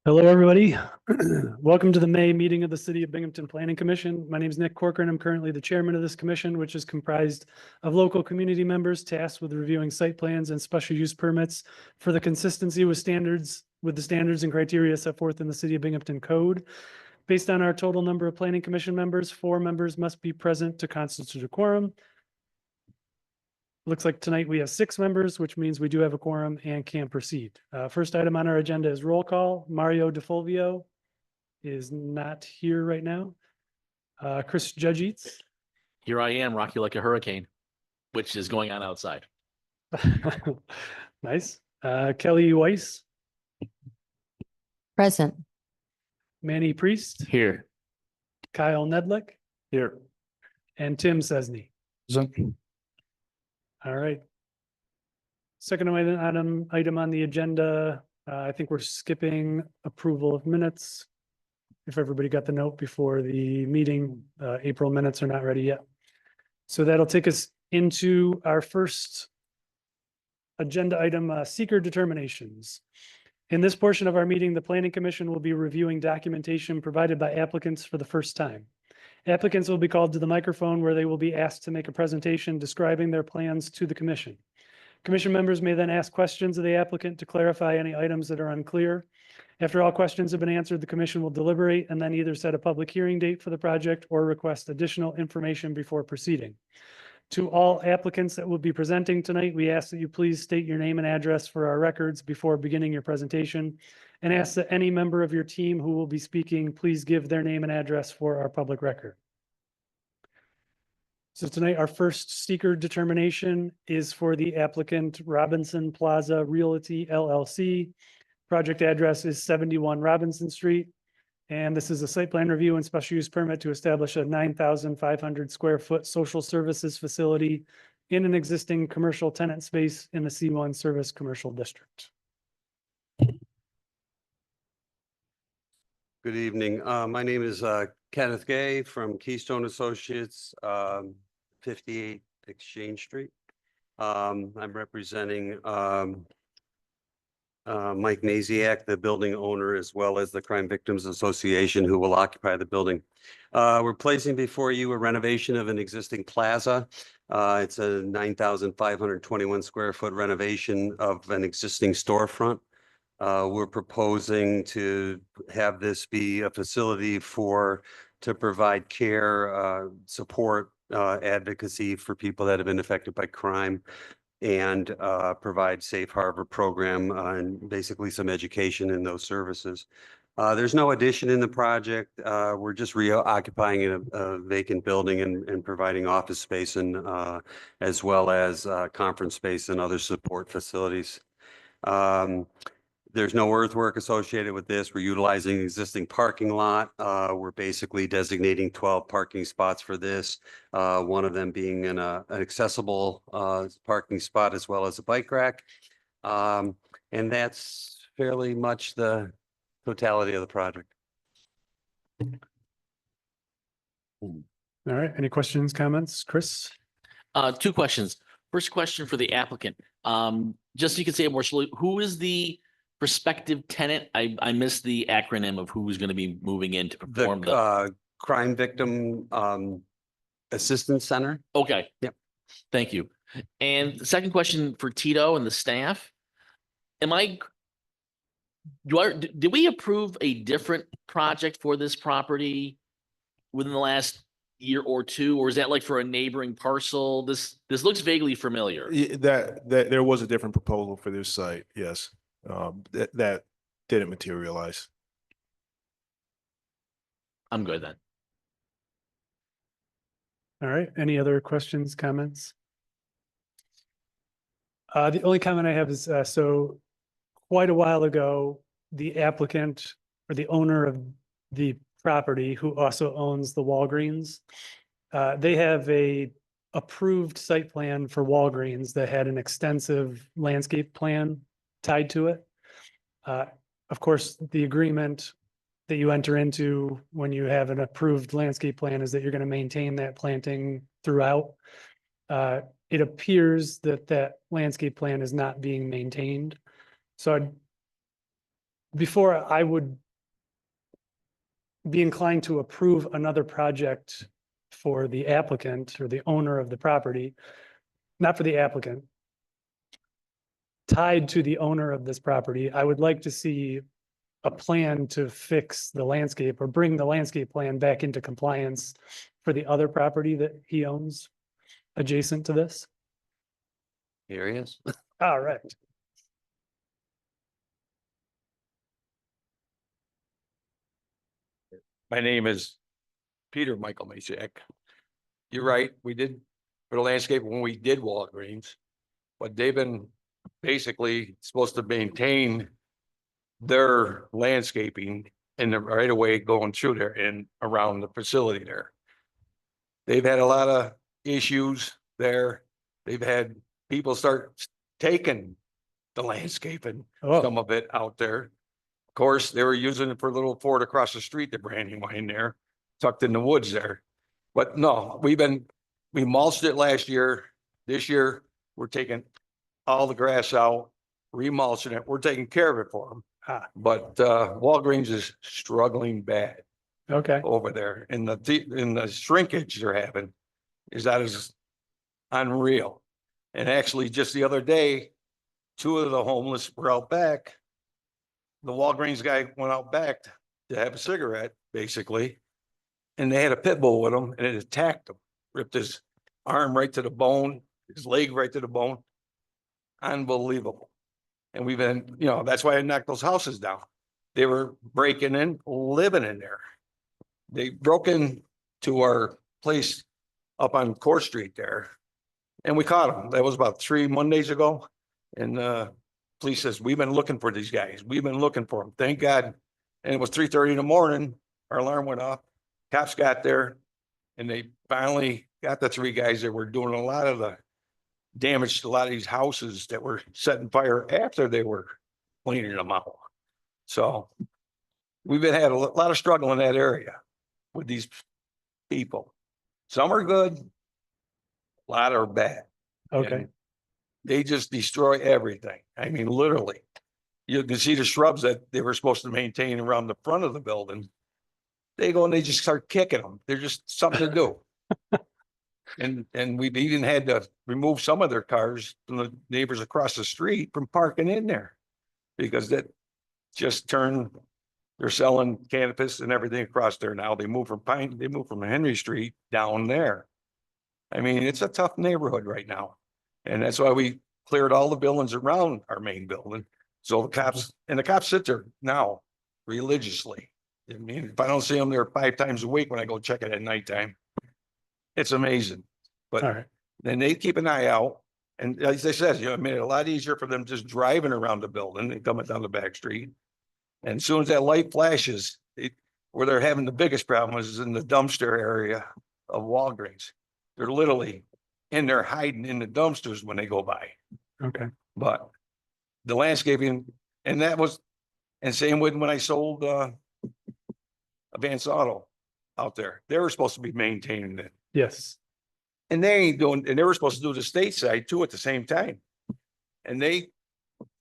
Hello, everybody. Welcome to the May meeting of the City of Binghamton Planning Commission. My name is Nick Corcoran. I'm currently the chairman of this commission, which is comprised of local community members tasked with reviewing site plans and special use permits for the consistency with the standards and criteria set forth in the City of Binghamton Code. Based on our total number of planning commission members, 4 members must be present to constitute a quorum. Looks like tonight we have 6 members, which means we do have a quorum and can proceed. First item on our agenda is roll call. Mario DeFulvio is not here right now. Chris Judgeets. Here I am, rock you like a hurricane, which is going on outside. Nice. Kelly Weiss. Present. Manny Priest. Here. Kyle Nedlick. Here. And Tim Sesney. All right. Second item on the agenda, I think we're skipping approval of minutes. If everybody got the note before the meeting, April minutes are not ready yet. So that'll take us into our first agenda item, seeker determinations. In this portion of our meeting, the Planning Commission will be reviewing documentation provided by applicants for the first time. Applicants will be called to the microphone where they will be asked to make a presentation describing their plans to the commission. Commission members may then ask questions of the applicant to clarify any items that are unclear. After all questions have been answered, the commission will deliberate and then either set a public hearing date for the project or request additional information before proceeding. To all applicants that will be presenting tonight, we ask that you please state your name and address for our records before beginning your presentation, and ask that any member of your team who will be speaking, please give their name and address for our public record. So tonight, our first seeker determination is for the applicant Robinson Plaza Realty LLC. Project address is 71 Robinson Street. And this is a site plan review and special use permit to establish a 9,500 square foot social services facility in an existing commercial tenant space in the C1 Service Commercial District. Good evening. My name is Kenneth Gay from Keystone Associates, 58 Exchange Street. I'm representing Mike Naziak, the building owner, as well as the Crime Victims Association, who will occupy the building. We're placing before you a renovation of an existing plaza. It's a 9,521 square foot renovation of an existing storefront. We're proposing to have this be a facility to provide care, support, advocacy for people that have been affected by crime, and provide safe harbor program and basically some education in those services. There's no addition in the project. We're just reoccupying a vacant building and providing office space and as well as conference space and other support facilities. There's no earthwork associated with this. We're utilizing existing parking lot. We're basically designating 12 parking spots for this. One of them being an accessible parking spot as well as a bike rack. And that's fairly much the totality of the project. All right. Any questions, comments? Chris? 2 questions. First question for the applicant. Just so you can say it more slowly, who is the prospective tenant? I missed the acronym of who's going to be moving in to perform the Crime Victim Assistance Center. Okay. Yep. Thank you. And the second question for Tito and the staff. Did we approve a different project for this property within the last year or 2, or is that like for a neighboring parcel? This looks vaguely familiar. That there was a different proposal for this site. Yes. That didn't materialize. I'm good then. All right. Any other questions, comments? The only comment I have is, so quite a while ago, the applicant or the owner of the property, who also owns the Walgreens, they have a approved site plan for Walgreens that had an extensive landscape plan tied to it. Of course, the agreement that you enter into when you have an approved landscape plan is that you're going to maintain that planting throughout. It appears that that landscape plan is not being maintained. So I'd before I would be inclined to approve another project for the applicant or the owner of the property, not for the applicant, tied to the owner of this property, I would like to see a plan to fix the landscape or bring the landscape plan back into compliance for the other property that he owns adjacent to this. Here he is. All right. My name is Peter Michael Masiak. You're right, we did for the landscape when we did Walgreens, but they've been basically supposed to maintain their landscaping in the right of way going through there and around the facility there. They've had a lot of issues there. They've had people start taking the landscaping, Oh, some of it out there. Of course, they were using it for a little fort across the street, the Brandywine there, tucked in the woods there. But no, we mulched it last year. This year, we're taking all the grass out, remulching it. We're taking care of it for them. Ah. But Walgreens is struggling bad okay. over there, and the shrinkage they're having is unreal. And actually, just the other day, two of the homeless were out back. The Walgreens guy went out back to have a cigarette, basically, and they had a pit bull with him, and it attacked him, ripped his arm right to the bone, his leg right to the bone. Unbelievable. And we've been, that's why I knocked those houses down. They were breaking in, living in there. They broke in to our place up on Court Street there, and we caught them. That was about 3 Mondays ago. And police says, we've been looking for these guys. We've been looking for them. Thank God. And it was 3:30 in the morning. Our alarm went off. Cops got there, and they finally got the 3 guys that were doing a lot of the damage to a lot of these houses that were setting fire after they were cleaning them out. So we've had a lot of struggle in that area with these people. Some are good, a lot are bad. Okay. And they just destroy everything. I mean, literally. You can see the shrubs that they were supposed to maintain around the front of the building. They go and they just start kicking them. They're just something to do. And we've even had to remove some of their cars from the neighbors across the street from parking in there. Because that just turned, they're selling cannabis and everything across there now. They moved from Henry Street down there. I mean, it's a tough neighborhood right now. And that's why we cleared all the buildings around our main building. So the cops sit there now religiously. I mean, if I don't see them there 5 times a week when I go check it at nighttime, it's amazing. But All right. then they keep an eye out. And as I said, it made it a lot easier for them just driving around the building and coming down the back street. And as soon as that light flashes, where they're having the biggest problem is in the dumpster area of Walgreens. They're literally in there hiding in the dumpsters when they go by. Okay. But the landscaping, and same with when I sold Advanced Auto out there. They were supposed to be maintaining it. Yes. And they ain't doing, and they were supposed to do the state side too at the same time. And they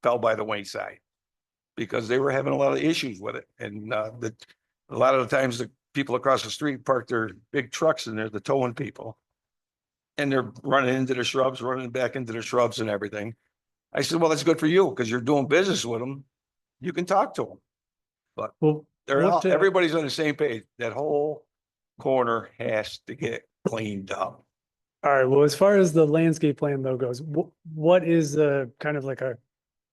fell by the wayside because they were having a lot of issues with it. And a lot of the times the people across the street park their big trucks in there, the towing people. And they're running into the shrubs, running back into the shrubs and everything. I said, well, that's good for you because you're doing business with them. You can talk to them. But Well, everybody's on the same page. That whole corner has to get cleaned up. all right. Well, as far as the landscape plan though goes, what is a kind of like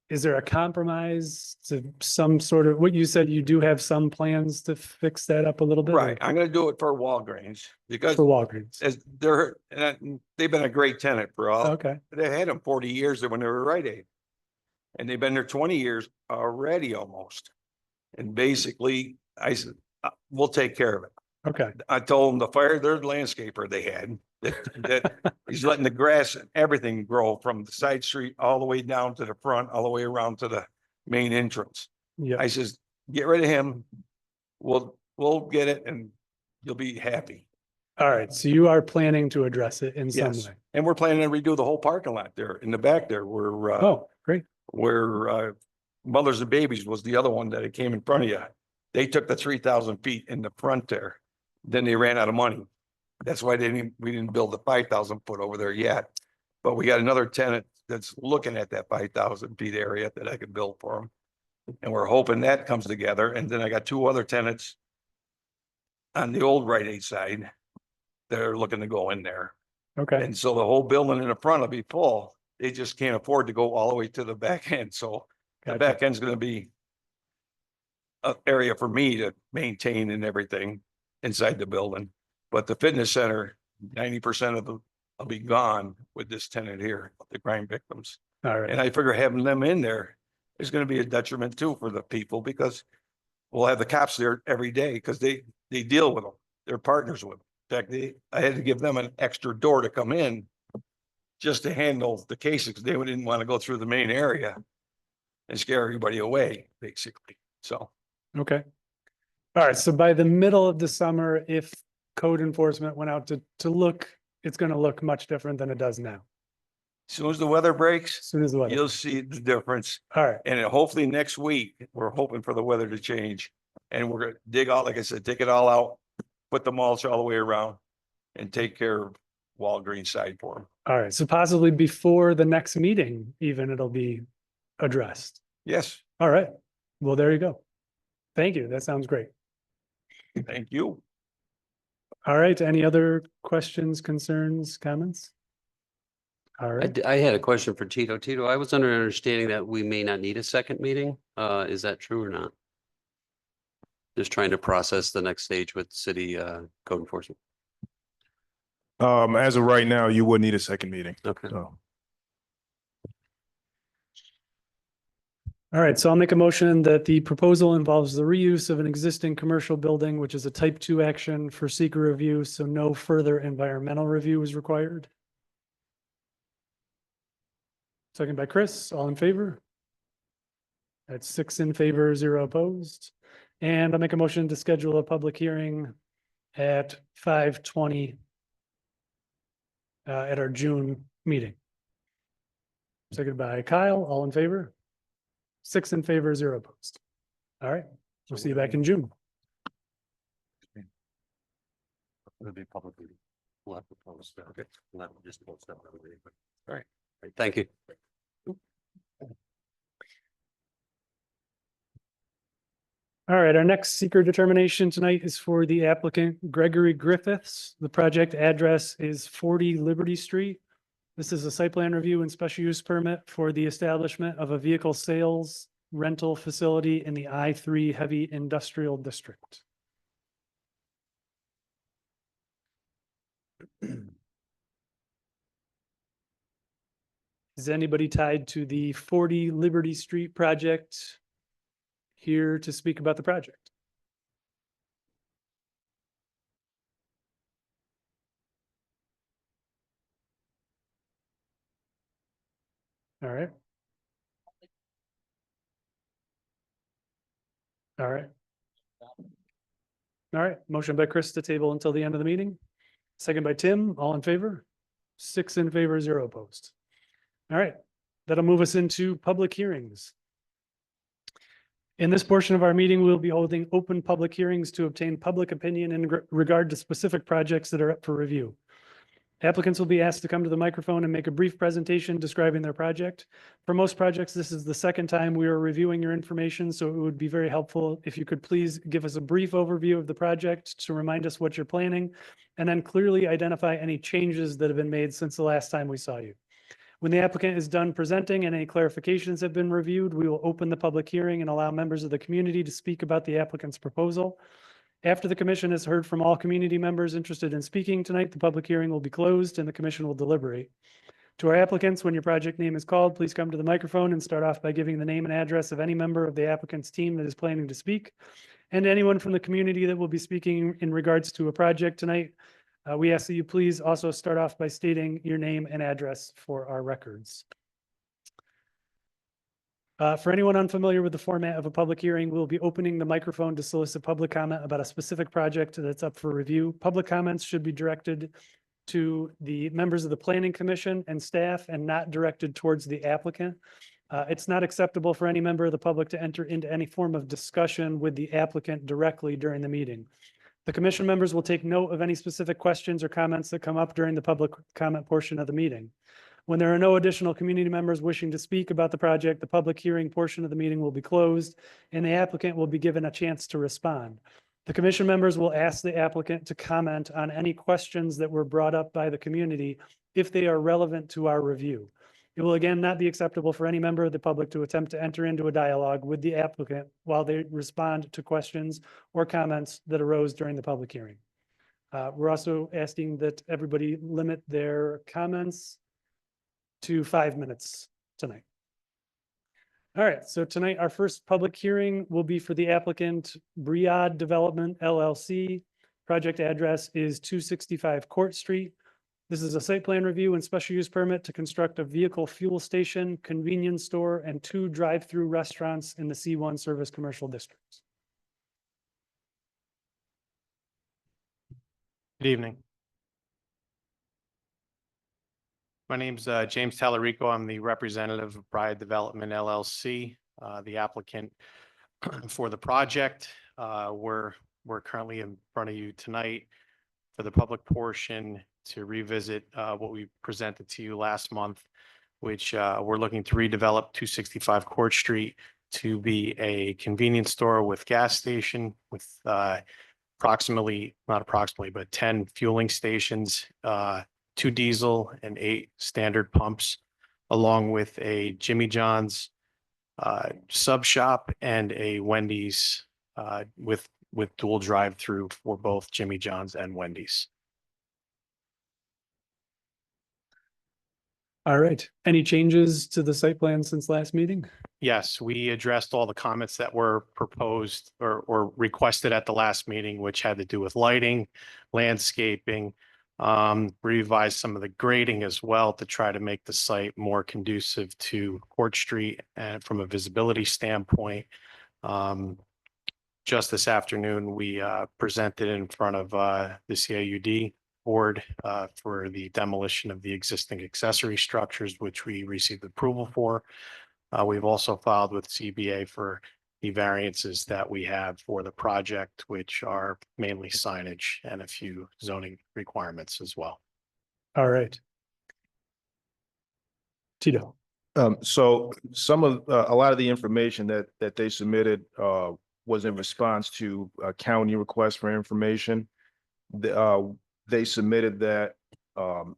is there a compromise to some sort of, what you said, you do have some plans to fix that up a little bit? Right. I'm going to do it for Walgreens because For Walgreens. as they've been a great tenant for all. Okay. They had them 40 years when they were Rite Aid. And they've been there 20 years already almost. And basically I said, we'll take care of it. Okay. I told them to fire their landscaper they had, that he's letting the grass and everything grow from the side street all the way down to the front, all the way around to the main entrance. Yeah. I says, get rid of him. We'll get it and you'll be happy. All right. So you are planning to address it in some Yes. way. And we're planning to redo the whole parking lot there in the back there. Oh, great. Where Mothers and Babies was the other one that it came in front of you. They took the 3,000 feet in the front there. Then they ran out of money. That's why we didn't build the 5,000 foot over there yet. But we got another tenant that's looking at that 5,000 feet area that I could build for them. And we're hoping that comes together. And then I got two other tenants on the old Rite Aid side that are looking to go in there. Okay, And so the whole building in the front will be full. They just can't afford to go all the way to the back end. So the Gotcha. back end's gonna be an area for me to maintain and everything inside the building. But the fitness center, 90% of them will be gone with this tenant here, the crime victims. all right, And I figure having them in there is gonna be a detriment too for the people, because we'll have the cops there every day because they deal with them. They're partners with them. In fact, I had to give them an extra door to come in just to handle the cases, because they didn't want to go through the main area and scare everybody away, basically. So okay. All right, so by the middle of the summer, if code enforcement went out to look, it's gonna look much different than it does now, as soon as the weather breaks, as soon as the weather. you'll see the difference. All right, And hopefully next week, we're hoping for the weather to change. And we're gonna dig out, like I said, take it all out, put the mulch all the way around and take care of Walgreens side for them. all right, so possibly before the next meeting, even it'll be addressed. Yes, All right, well, there you go. Thank you, that sounds great. thank you. All right, any other questions, concerns, comments? All right, I had a question for Tito. Tito, I was under an understanding that we may not need a second meeting. Is that true or not? Just trying to process the next stage with city code enforcement. As of right now, you would need a second meeting. Okay. So all right, so I'll make a motion that the proposal involves the reuse of an existing commercial building, which is a type 2 action for seeker review, so no further environmental review is required. Second by Chris, all in favor? That's 6 in favor, 0 opposed. And I'll make a motion to schedule a public hearing at 5:20 at our June meeting. Seconded by Kyle, all in favor? 6 in favor, 0 opposed. All right, we'll see you back in June. It'll be public meeting. We'll have to post that. Okay. We'll have to just post that. All right. Thank you. All right, our next seeker determination tonight is for the applicant Gregory Griffiths. The project address is 40 Liberty Street. This is a site plan review and special use permit for the establishment of a vehicle sales rental facility in the I-3 Heavy Industrial District. Is anybody tied to the 40 Liberty Street project here to speak about the project? All right. All right. All right, motion by Chris to table until the end of the meeting. Second by Tim, all in favor? 6 in favor, 0 opposed. All right, that'll move us into public hearings. In this portion of our meeting, we'll be holding open public hearings to obtain public opinion in regard to specific projects that are up for review. Applicants will be asked to come to the microphone and make a brief presentation describing their project. For most projects, this is the second time we are reviewing your information, so it would be very helpful if you could please give us a brief overview of the project to remind us what you're planning, and then clearly identify any changes that have been made since the last time we saw you. When the applicant is done presenting and any clarifications have been reviewed, we will open the public hearing and allow members of the community to speak about the applicant's proposal. After the commission has heard from all community members interested in speaking tonight, the public hearing will be closed and the commission will deliberate. To our applicants, when your project name is called, please come to the microphone and start off by giving the name and address of any member of the applicant's team that is planning to speak. And anyone from the community that will be speaking in regards to a project tonight, we ask that you please also start off by stating your name and address for our records. For anyone unfamiliar with the format of a public hearing, we'll be opening the microphone to solicit public comment about a specific project that's up for review. Public comments should be directed to the members of the Planning Commission and staff and not directed towards the applicant. It's not acceptable for any member of the public to enter into any form of discussion with the applicant directly during the meeting. The commission members will take note of any specific questions or comments that come up during the public comment portion of the meeting. When there are no additional community members wishing to speak about the project, the public hearing portion of the meeting will be closed and the applicant will be given a chance to respond. The commission members will ask the applicant to comment on any questions that were brought up by the community if they are relevant to our review. It will again not be acceptable for any member of the public to attempt to enter into a dialogue with the applicant while they respond to questions or comments that arose during the public hearing. We're also asking that everybody limit their comments to 5 minutes tonight. All right, so tonight, our first public hearing will be for the applicant Briad Development LLC. Project address is 265 Court Street. This is a site plan review and special use permit to construct a vehicle fuel station, convenience store, and 2 drive-through restaurants in the C1 Service Commercial District. Good evening. My name's James Tallarico. I'm the representative of Briad Development LLC, the applicant for the project. We're currently in front of you tonight for the public portion to revisit what we presented to you last month, which we're looking to redevelop 265 Court Street to be a convenience store with gas station with not approximately, but 10 fueling stations, 2 diesel and 8 standard pumps, along with a Jimmy John's sub shop and a Wendy's with dual drive-through for both Jimmy John's and Wendy's. All right, any changes to the site plan since last meeting? Yes, we addressed all the comments that were proposed or requested at the last meeting, which had to do with lighting, landscaping, revised some of the grading as well to try to make the site more conducive to Court Street and from a visibility standpoint. Just this afternoon, we presented in front of the CAUD board for the demolition of the existing accessory structures, which we received approval for. We've also filed with CBA for the variances that we have for the project, which are mainly signage and a few zoning requirements as well. All right. Tito. So some of, a lot of the information that they submitted was in response to a county request for information. They submitted that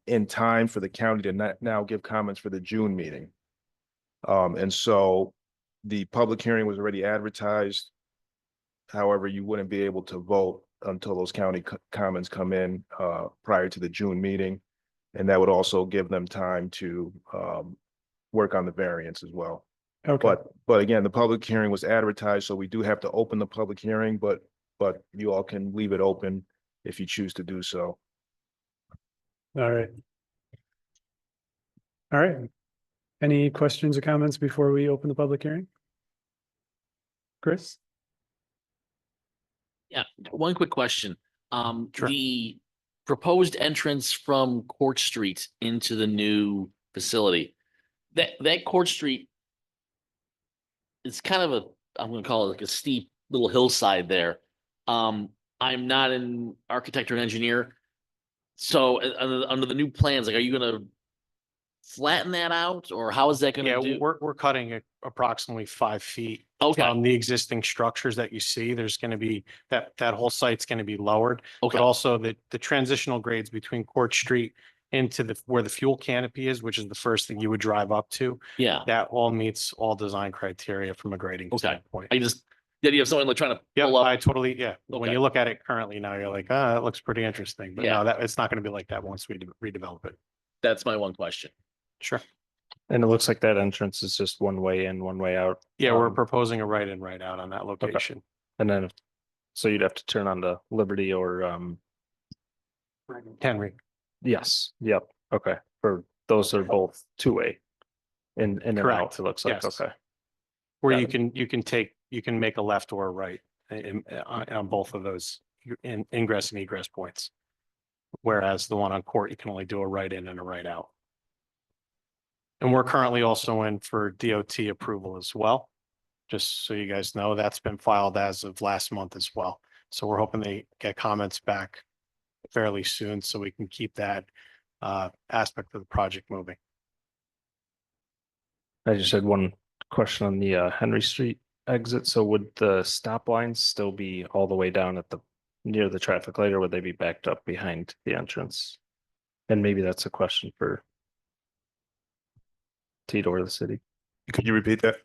in time for the county to now give comments for the June meeting. And so the public hearing was already advertised. However, you wouldn't be able to vote until those county comments come in prior to the June meeting. And that would also give them time to work on the variance as well. Okay. But again, the public hearing was advertised, so we do have to open the public hearing, but you all can leave it open if you choose to do so. All right. All right. Any questions or comments before we open the public hearing? Chris? Yeah, one quick question. Sure. The proposed entrance from Court Street into the new facility, that Court Street, it's kind of a, I'm gonna call it like a steep little hillside there. I'm not an architect or an engineer. So under the new plans, like, are you gonna flatten that out, or how is that gonna Yeah, do? we're cutting approximately 5 feet. Okay, The existing structures that you see, there's going to be that whole site's going to be lowered, okay, but also the transitional grades between Court Street into where the fuel canopy is, which is the first thing you would drive up to. yeah. That all meets all design criteria from a grading Okay. standpoint. I just, the idea of someone like trying to Yeah, pull I up. totally, yeah. When Okay. you look at it currently now, you're like, that looks pretty interesting, but Yeah. no, it's not going to be like that once we redevelop it. That's my one question. Sure. And it looks like that entrance is just one way in, one way out. Yeah, we're Um, proposing a right in, right out on that location. And then, so you'd have to turn on to Liberty or, Henry. yes, yep, okay. For those are both two-way in and out, Correct. it looks like, Yes. okay. Where Got you can make a left or a right on both of those ingress and egress points. Whereas the one on Court, you can only do a right in and a right out. And we're currently also in for DOT approval as well. Just so you guys know, that's been filed as of last month as well. So we're hoping they get comments back fairly soon so we can keep that aspect of the project moving. I just had one question on the Henry Street exit. So would the stop lines still be all the way down at the near the traffic light, or would they be backed up behind the entrance? And maybe that's a question for Tito or the city. Could you repeat that?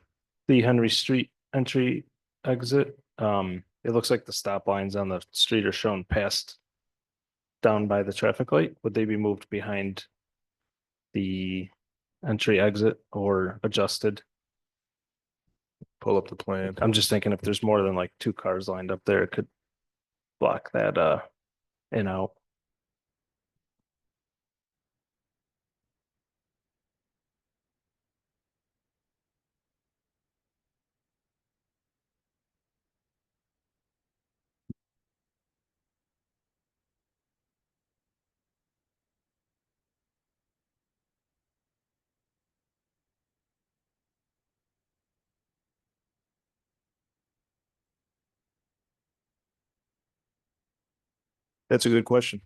The Henry Street entry exit, it looks like the stop lines on the street are shown past down by the traffic light. Would they be moved behind the entry exit or adjusted? Pull up the plan. I'm just thinking if there's more than like 2 cars lined up there, it could block that in out. That's a good question.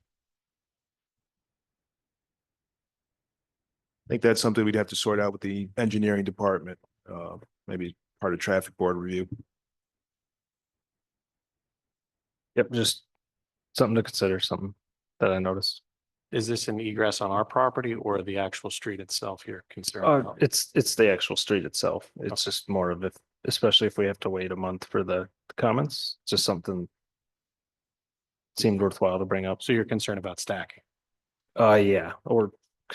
I think that's something we'd have to sort out with the engineering department, maybe part of traffic board review. Yep, just something to consider, something that I noticed. Is this an egress on our property or the actual street itself you're concerned about? It's the actual street itself. It's Okay. just more of it, especially if we have to wait a month for the comments, just something seemed worthwhile to bring up. So you're concerned about stacking? Yeah, or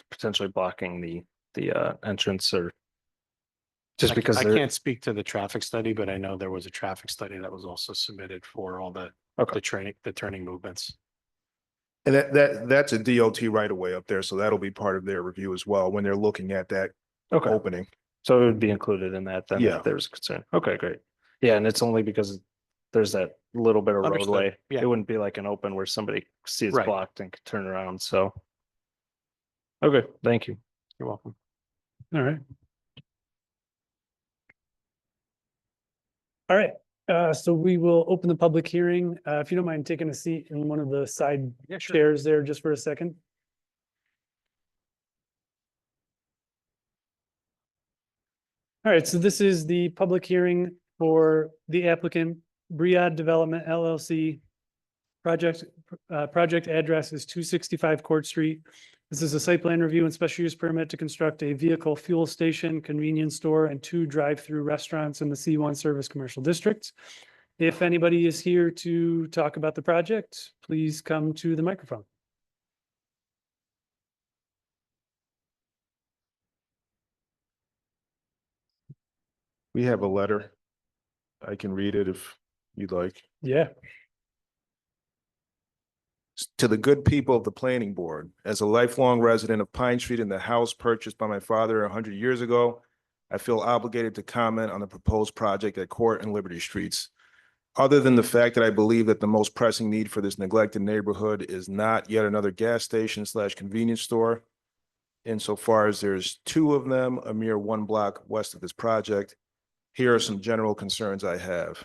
potentially blocking the entrance or just because I they're can't speak to the traffic study, but I know there was a traffic study that was also submitted for all the turning movements. And that's a DOT right away up there, so that'll be part of their review as well when they're looking at that okay. opening. So it would be included in that then Yeah. if there's concern. Okay, great. Yeah, and it's only because there's that little bit of Understood. roadway. Yeah. It wouldn't be like an open where somebody sees Right. blocked and can turn around, so. Okay, thank you. You're welcome. All right. All right, so we will open the public hearing. If you don't mind taking a seat in one of the side chairs there just for a second. All right, so this is the public hearing for the applicant, Briad Development LLC. Project address is 265 Court Street. This is a site plan review and special use permit to construct a vehicle fuel station, convenience store, and 2 drive-through restaurants in the C1 Service Commercial District. If anybody is here to talk about the project, please come to the microphone. We have a letter. I can read it if you'd like. Yeah. To the good people of the planning board, as a lifelong resident of Pine Street in the house purchased by my father 100 years ago, I feel obligated to comment on the proposed project at Court and Liberty Streets. Other than the fact that I believe that the most pressing need for this neglected neighborhood is not yet another gas station / convenience store. Insofar as there's 2 of them, a mere 1 block west of this project, here are some general concerns I have.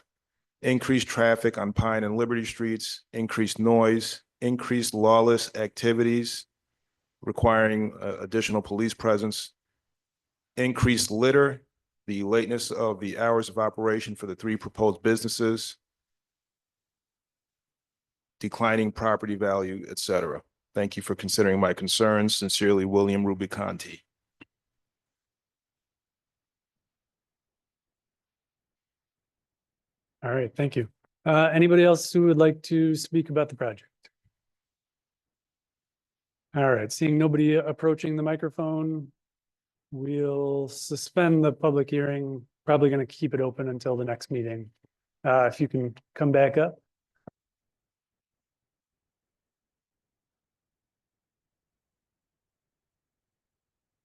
Increased traffic on Pine and Liberty Streets, increased noise, increased lawless activities requiring additional police presence, increased litter, the lateness of the hours of operation for the 3 proposed businesses, declining property value, etc. Thank you for considering my concerns. Sincerely, William Rubiconti. All right, thank you. Anybody else who would like to speak about the project? All right, seeing nobody approaching the microphone, we'll suspend the public hearing. Probably going to keep it open until the next meeting. If you can come back up.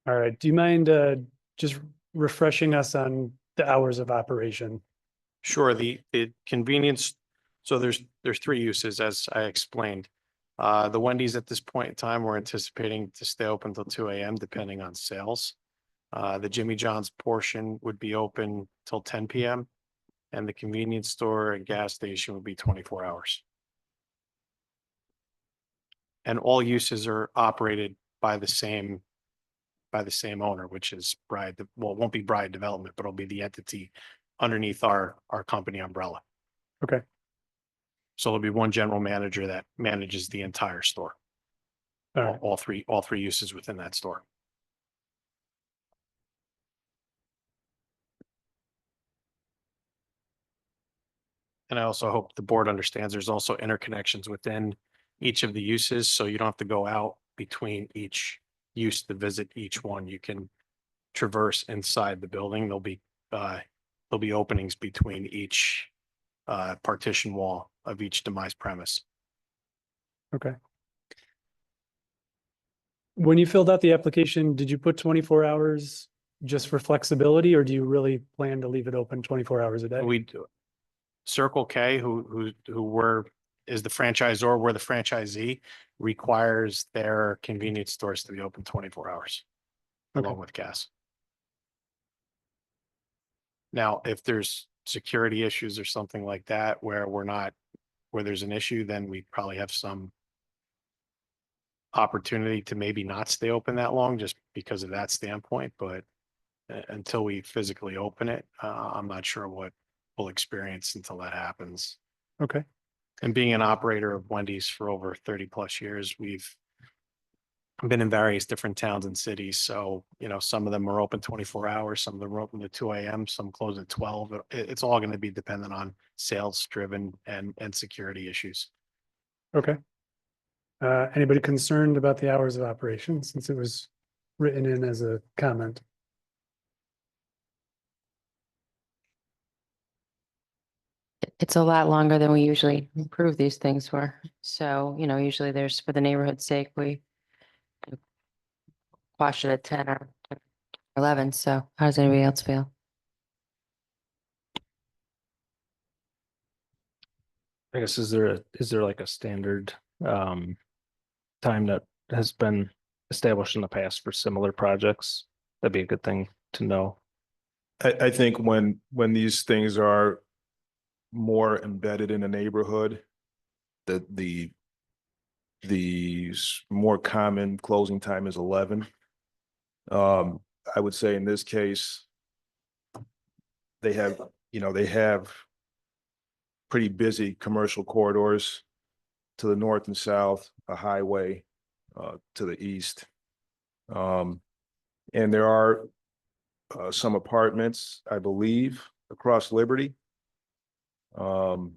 All right, do you mind just refreshing us on the hours of operation? Sure, the convenience, so there's 3 uses, as I explained. The Wendy's at this point in time, we're anticipating to stay open till 2 a.m. depending on sales. The Jimmy John's portion would be open till 10 PM. And the convenience store and gas station would be 24 hours. And all uses are operated by the same owner, which is Bride, well, it won't be Bride Development, but it'll be the entity underneath our company umbrella. Okay. So there'll be one general manager that manages the entire store. All right. All three uses within that store. And I also hope the board understands there's also interconnections within each of the uses, so you don't have to go out between each use to visit each one. You can traverse inside the building. There'll be openings between each partition wall of each demise premise. Okay. When you filled out the application, did you put 24 hours just for flexibility, or do you really plan to leave it open 24 hours a day? We do. Circle K, who is the franchisor, we're the franchisee, requires their convenience stores to be open 24 hours Okay. along with gas. Now, if there's security issues or something like that where there's an issue, then we probably have some opportunity to maybe not stay open that long just because of that standpoint, but until we physically open it, I'm not sure what we'll experience until that happens. Okay. And being an operator of Wendy's for over 30 plus years, we've been in various different towns and cities. So, some of them are open 24 hours, some of them are open to 2 AM, some close at 12. It's all going to be dependent on sales driven and security issues. Okay. Anybody concerned about the hours of operation since it was written in as a comment? It's a lot longer than we usually approve these things for. So, usually there's, for the neighborhood's sake, we quash it at 10 or 11. So how does anybody else feel? I guess, is there like a standard time that has been established in the past for similar projects? That'd be a good thing to know. I think when these things are more embedded in a neighborhood, that the more common closing time is 11. I would say in this case, they have pretty busy commercial corridors to the north and south, a highway to the east. And there are some apartments, I believe, across Liberty. That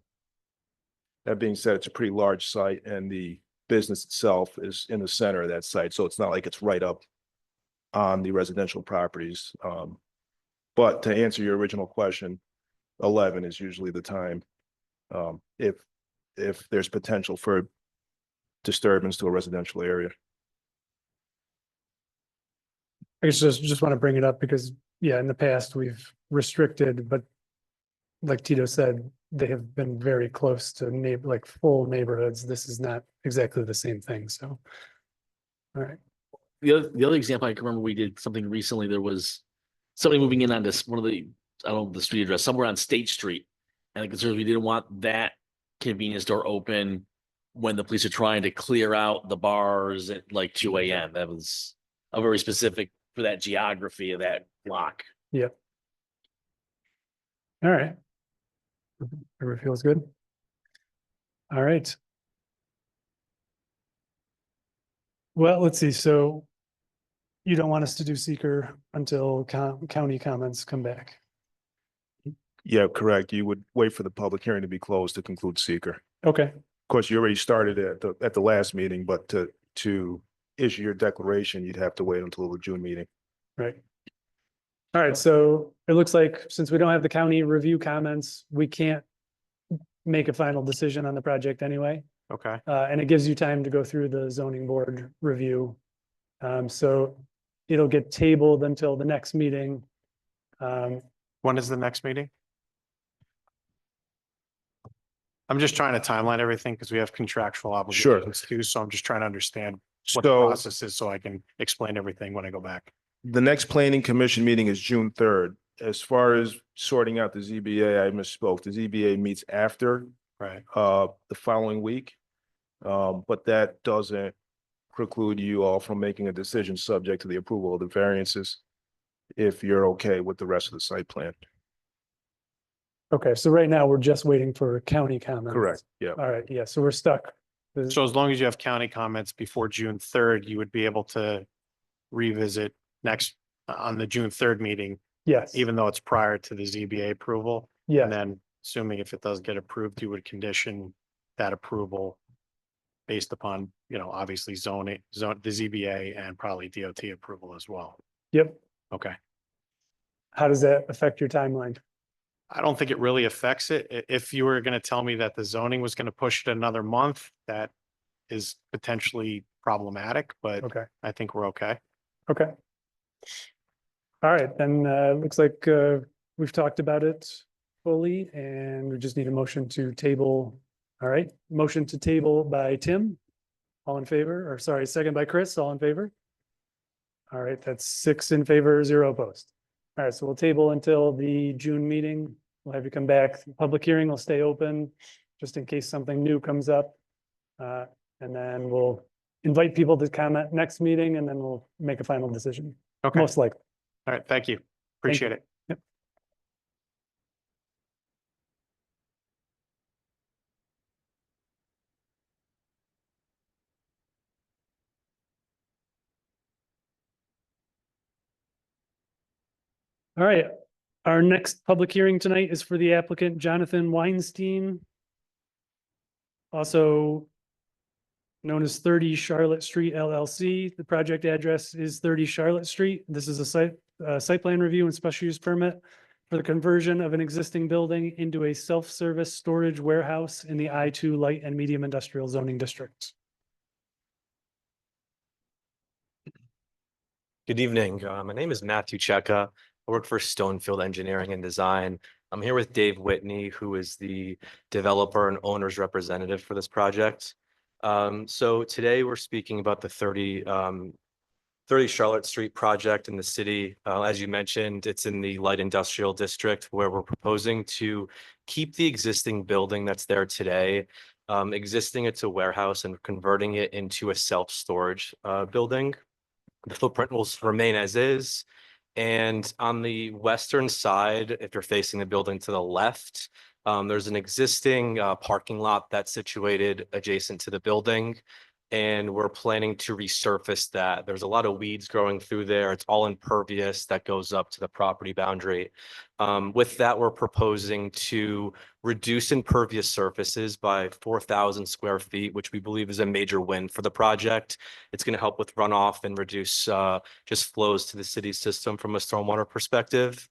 being said, it's a pretty large site and the business itself is in the center of that site. So it's not like it's right up on the residential properties. But to answer your original question, 11 is usually the time. If there's potential for disturbance to a residential area. I guess just want to bring it up because, yeah, in the past we've restricted, but like Tito said, they have been very close to full neighborhoods. This is not exactly the same thing. So, all right. The other example, I can remember we did something recently. There was somebody moving in on this, one of the, I don't know the street address, somewhere on State Street. And the concerns, we didn't want that convenience store open when the police are trying to clear out the bars at like 2 AM. That was a very specific for that geography of that block. Yep. All right. Everybody feels good? All right. Well, let's see. So you don't want us to do seeker until county comments come back? Yeah, correct. You would wait for the public hearing to be closed to conclude seeker. Okay. Of course, you already started at the last meeting, but to issue your declaration, you'd have to wait until the June meeting. Right. All right. So it looks like since we don't have the county review comments, we can't make a final decision on the project anyway. Okay. And it gives you time to go through the zoning board review. So it'll get tabled until the next meeting. When is the next meeting? I'm just trying to timeline everything because we have contractual Sure. obligations too. So I'm just trying to understand what the So process is so I can explain everything when I go back. The next planning commission meeting is June 3rd. As far as sorting out the ZBA, I misspoke. The ZBA meets after Right. the following week. But that doesn't preclude you all from making a decision subject to the approval of the variances if you're okay with the rest of the site plan. Okay, so right now we're just waiting for county comments. Correct, yeah. All right, yeah, so we're stuck. So as long as you have county comments before June 3rd, you would be able to revisit next on the June 3rd meeting, Yes. even though it's prior to the ZBA approval. Yes. And then assuming if it does get approved, you would condition that approval based upon, you know, obviously the ZBA and probably DOT approval as well. Yep. Okay. How does that affect your timeline? I don't think it really affects it. If you were going to tell me that the zoning was going to push it another month, that is potentially problematic, but Okay, I think we're okay. okay. All right, then looks like we've talked about it fully and we just need a motion to table. All right, motion to table by Tim. All in favor, or sorry, second by Chris, all in favor? All right, that's 6 in favor, 0 opposed. All right, so we'll table until the June meeting. We'll have you come back. Public hearing will stay open just in case something new comes up. And then we'll invite people to comment next meeting and then we'll make a final decision, Okay. most likely. All right. Thank you. Appreciate it. Yep. All right, our next public hearing tonight is for the applicant Jonathan Weinstein, also known as 30 Charlotte Street LLC. The project address is 30 Charlotte Street. This is a site plan review and special use permit for the conversion of an existing building into a self-service storage warehouse in the I-2 light and medium industrial zoning district. Good evening. My name is Matthew Cheka. I work for Stonefield Engineering and Design. I'm here with Dave Whitney, who is the developer and owner's representative for this project. So today we're speaking about the 30 Charlotte Street project in the city. As you mentioned, it's in the light industrial district where we're proposing to keep the existing building that's there today. Existing, it's a warehouse, and converting it into a self-storage building. The footprint will remain as is. And on the western side, if you're facing the building to the left, there's an existing parking lot that's situated adjacent to the building. And we're planning to resurface that. There's a lot of weeds growing through there. It's all impervious that goes up to the property boundary. With that, we're proposing to reduce impervious surfaces by 4,000 square feet, which we believe is a major win for the project. It's going to help with runoff and reduce just flows to the city system from a stormwater perspective.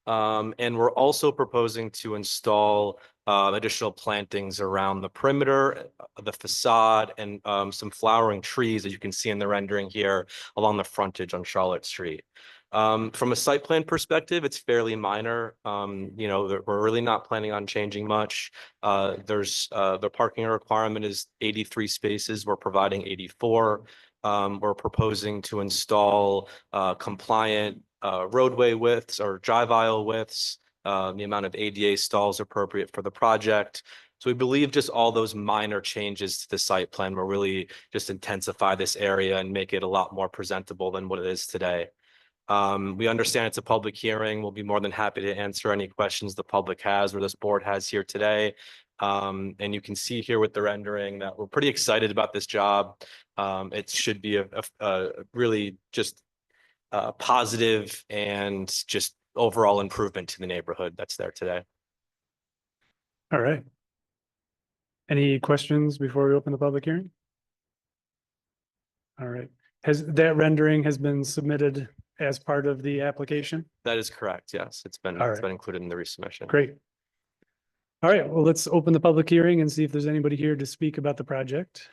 And we're also proposing to install additional plantings around the perimeter, the facade, and some flowering trees, as you can see in the rendering here, along the frontage on Charlotte Street. From a site plan perspective, it's fairly minor. You know, we're really not planning on changing much. The parking requirement is 83 spaces. We're providing 84. We're proposing to install compliant roadway widths or drive aisle widths, the amount of ADA stalls appropriate for the project. So we believe just all those minor changes to the site plan will really just intensify this area and make it a lot more presentable than what it is today. We understand it's a public hearing. We'll be more than happy to answer any questions the public has or this board has here today. And you can see here with the rendering that we're pretty excited about this job. It should be a really just positive and just overall improvement to the neighborhood that's there today. All right. Any questions before we open the public hearing? All right. That rendering has been submitted as part of the application? That is correct. Yes, it's been included in the resubmission. Great. All right, well, let's open the public hearing and see if there's anybody here to speak about the project.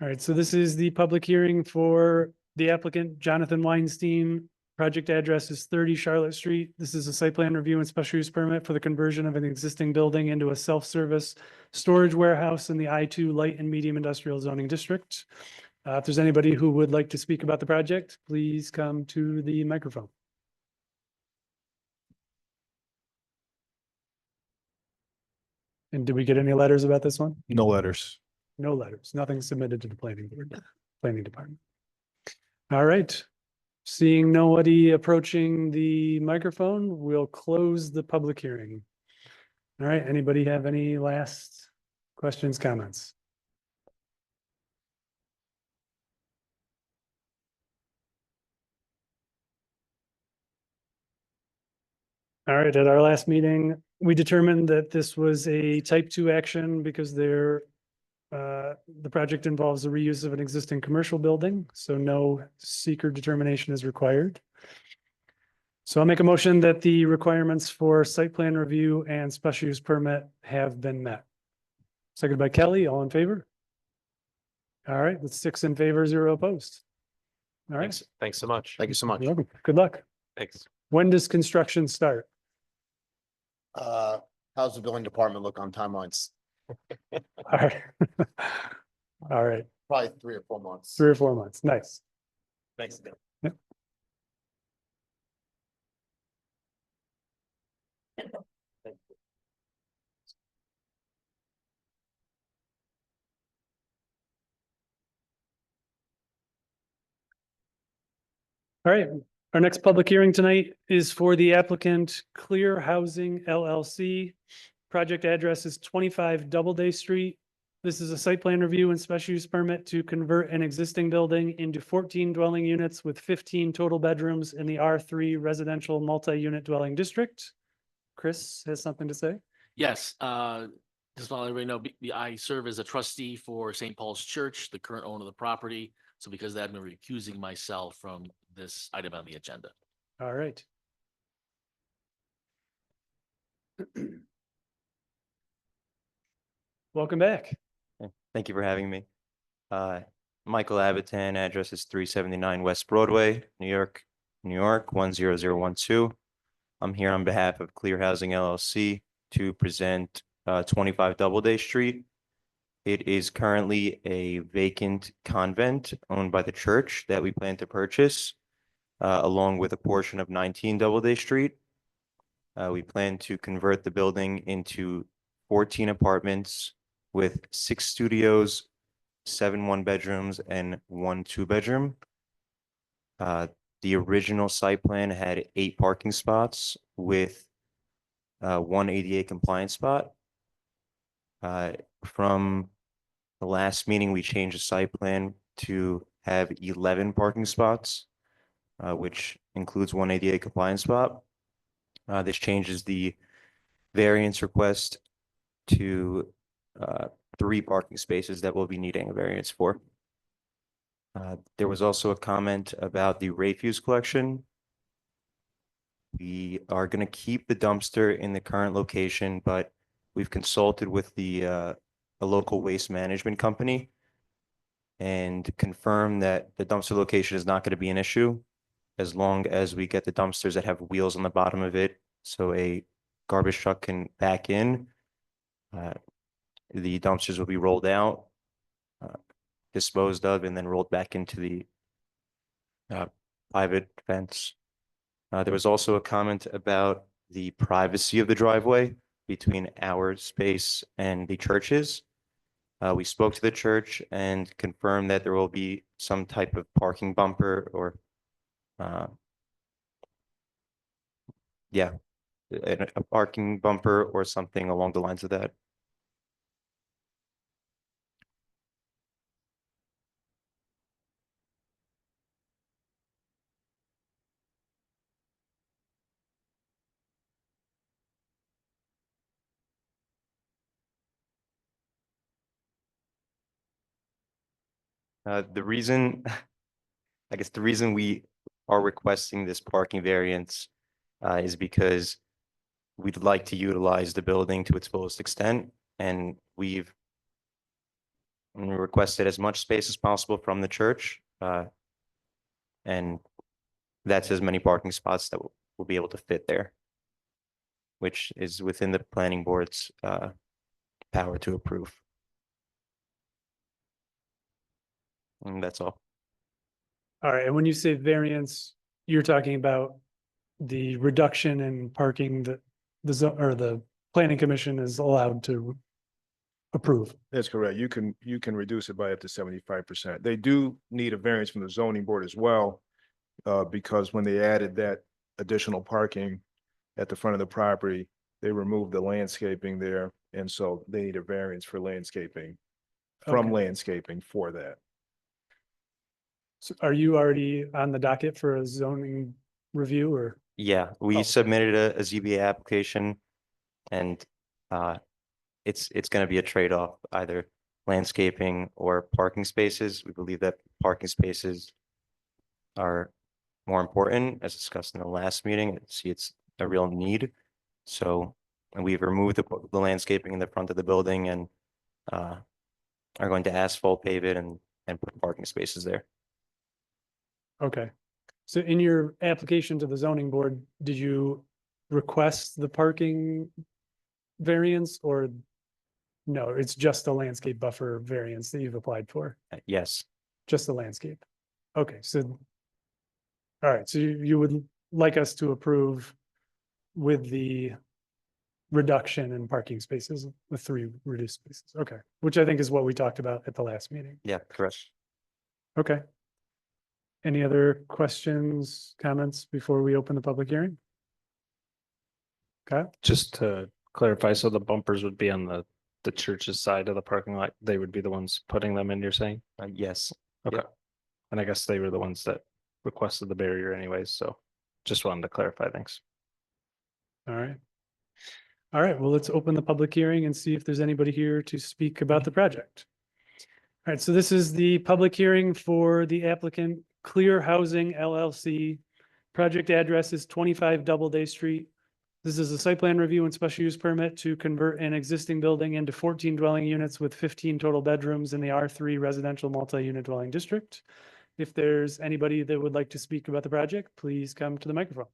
All right, so this is the public hearing for the applicant, Jonathan Weinstein. Project address is 30 Charlotte Street. This is a site plan review and special use permit for the conversion of an existing building into a self-service storage warehouse in the I-2 light and medium industrial zoning district. If there's anybody who would like to speak about the project, please come to the microphone. And did we get any letters about this one? No letters. No letters, nothing submitted to the planning department. All right. Seeing nobody approaching the microphone, we'll close the public hearing. All right, anybody have any last questions, comments? All right, at our last meeting, we determined that this was a type 2 action because the project involves the reuse of an existing commercial building, so no seeker determination is required. So I'll make a motion that the requirements for site plan review and special use permit have been met. Seconded by Kelly, all in favor? All right, that's 6 in favor, 0 opposed. All right. Thanks so much. Thank you so much. You're welcome. Good luck. Thanks. When does construction start? How's the building department look on timelines? All right. All right, Probably 3 or 4 months. 3 or 4 months. Nice. Thanks. Yep. All right, our next public hearing tonight is for the applicant Clear Housing LLC. Project address is 25 Doubleday Street. This is a site plan review and special use permit to convert an existing building into 14 dwelling units with 15 total bedrooms in the R3 residential multi-unit dwelling district. Chris has something to say. Yes, just want to let everybody know, I serve as a trustee for St. Paul's Church, the current owner of the property. So because of that, I'm recusing myself from this item on the agenda. All right. Welcome back. Thank you for having me. Michael Abitan, address is 379 West Broadway, New York, 10012. I'm here on behalf of Clear Housing LLC to present 25 Doubleday Street. It is currently a vacant convent owned by the church that we plan to purchase, along with a portion of 19 Doubleday Street. We plan to convert the building into 14 apartments with 6 studios, 7 one-bedrooms, and 1 two-bedroom. The original site plan had 8 parking spots with 1 ADA compliant spot. From the last meeting, we changed the site plan to have 11 parking spots, which includes 1 ADA compliant spot. This changes the variance request to 3 parking spaces that we'll be needing a variance for. There was also a comment about the refuse collection. We are going to keep the dumpster in the current location, but we've consulted with a local waste management company and confirmed that the dumpster location is not going to be an issue as long as we get the dumpsters that have wheels on the bottom of it so a garbage truck can back in. The dumpsters will be rolled out, disposed of, and then rolled back into the private fence. There was also a comment about the privacy of the driveway between our space and the church's. We spoke to the church and confirmed that there will be some type of parking bumper or a parking bumper or something along the lines of that. The reason, I guess the reason we are requesting this parking variance is because we'd like to utilize the building to its fullest extent, and we've requested as much space as possible from the church, and that's as many parking spots that we'll be able to fit there, which is within the planning board's power to approve. And that's all. All right, and when you say variance, you're talking about the reduction in parking that or the planning commission is allowed to approve. That's correct. You can reduce it by up to 75%. They do need a variance from the zoning board as well, because when they added that additional parking at the front of the property, they removed the landscaping there, and so they need a variance for landscaping, from Okay. landscaping for that. So are you already on the docket for a zoning review or? Yeah, we Oh. submitted a ZBA application and it's going to be a trade-off, either landscaping or parking spaces. We believe that parking spaces are more important, as discussed in the last meeting. See, it's a real need. So, and we've removed the landscaping in the front of the building and are going to asphalt pave it and put parking spaces there. Okay. So in your application to the zoning board, did you request the parking variance or no, it's just the landscape buffer variance that you've applied for? Yes, Just the landscape? Okay, so. All right, so you would like us to approve with the reduction in parking spaces, the 3 reduced spaces, okay, which I think is what we talked about at the last meeting. yeah, correct. Okay. Any other questions, comments before we open the public hearing? Okay, Just to clarify, so the bumpers would be on the church's side of the parking lot. They would be the ones putting them in, you're saying? Yes, Okay. And I guess they were the ones that requested the barrier anyways, so just wanted to clarify, thanks. all right. All right, well, let's open the public hearing and see if there's anybody here to speak about the project. All right, so this is the public hearing for the applicant Clear Housing LLC. Project address is 25 Doubleday Street. This is a site plan review and special use permit to convert an existing building into 14 dwelling units with 15 total bedrooms in the R3 residential multi-unit dwelling district. If there's anybody that would like to speak about the project, please come to the microphone.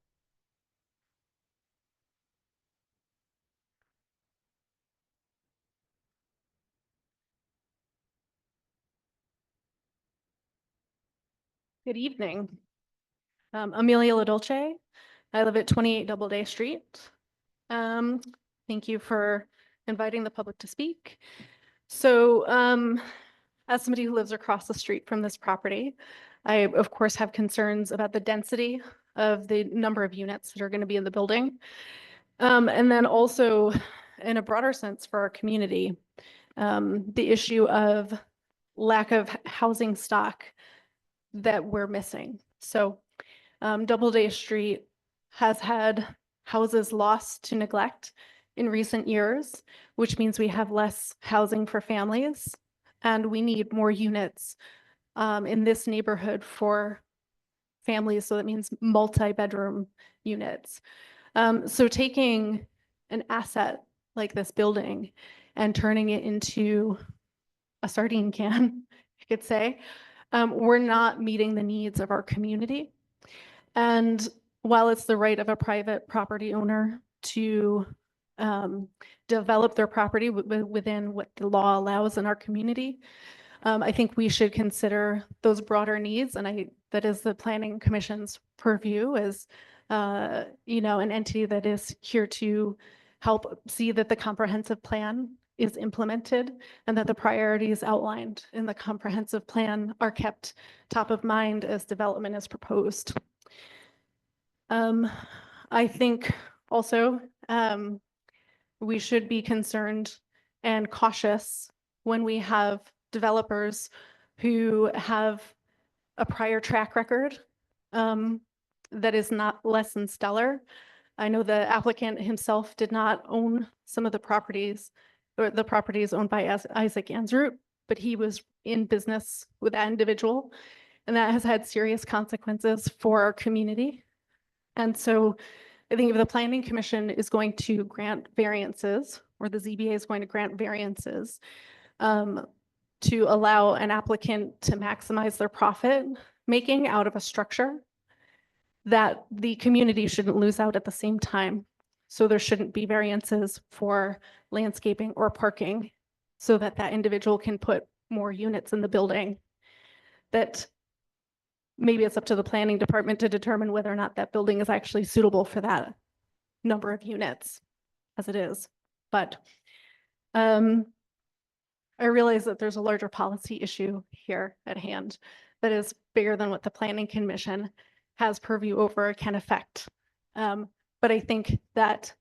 Good evening. Amelia LaDolce. I live at 28 Doubleday Street. Thank you for inviting the public to speak. So as somebody who lives across the street from this property, I of course have concerns about the density of the number of units that are going to be in the building. And then also in a broader sense for our community, the issue of lack of housing stock that we're missing. So Doubleday Street has had houses lost to neglect in recent years, which means we have less housing for families and we need more units in this neighborhood for families. So that means multi-bedroom units. So taking an asset like this building and turning it into a sardine can, you could say, we're not meeting the needs of our community. And while it's the right of a private property owner to develop their property within what the law allows in our community, I think we should consider those broader needs. And that is the Planning Commission's purview as an entity that is here to help see that the comprehensive plan is implemented and that the priorities outlined in the comprehensive plan are kept top of mind as development is proposed. I think also we should be concerned and cautious when we have developers who have a prior track record that is not less than stellar. I know the applicant himself did not own some of the properties, or the properties owned by Isaac Ansroot, but he was in business with that individual, and that has had serious consequences for our community. And so I think if the Planning Commission is going to grant variances, or the ZBA is going to grant variances to allow an applicant to maximize their profit making out of a structure, that the community shouldn't lose out at the same time. So there shouldn't be variances for landscaping or parking so that that individual can put more units in the building. that maybe it's up to the planning department to determine whether or not that building is actually suitable for that number of units as it is. But I realize that there's a larger policy issue here at hand that is bigger than what the Planning Commission has purview over or can affect. But I think that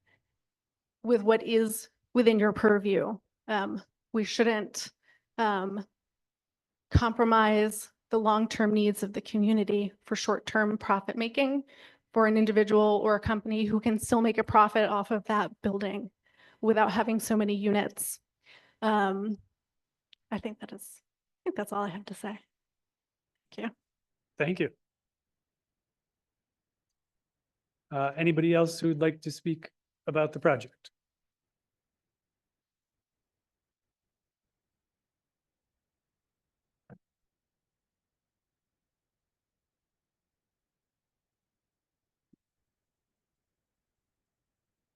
with what is within your purview, we shouldn't compromise the long-term needs of the community for short-term profit making for an individual or a company who can still make a profit off of that building without having so many units. I think that's all I have to say. Thank you. Thank you. Anybody else who'd like to speak about the project?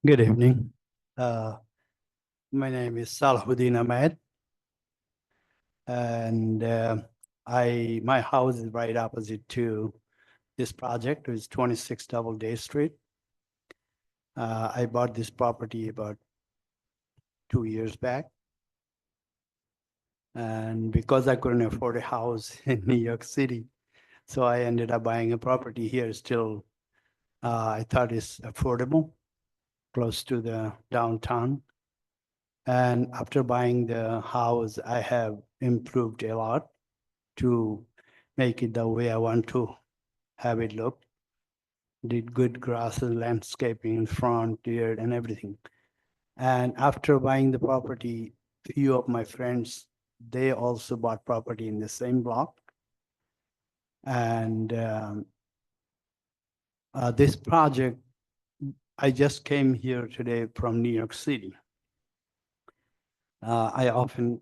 Good evening. My name is Salahuddin Ahmed. And my house is right opposite to this project, which is 26 Doubleday Street. I bought this property about 2 years back. And because I couldn't afford a house in New York City, so I ended up buying a property here still. I thought it's affordable, close to the downtown. And after buying the house, I have improved a lot to make it the way I want to have it look. Did good grass and landscaping in front, yard and everything. And after buying the property, few of my friends, they also bought property in the same block. And this project, I just came here today from New York City. I often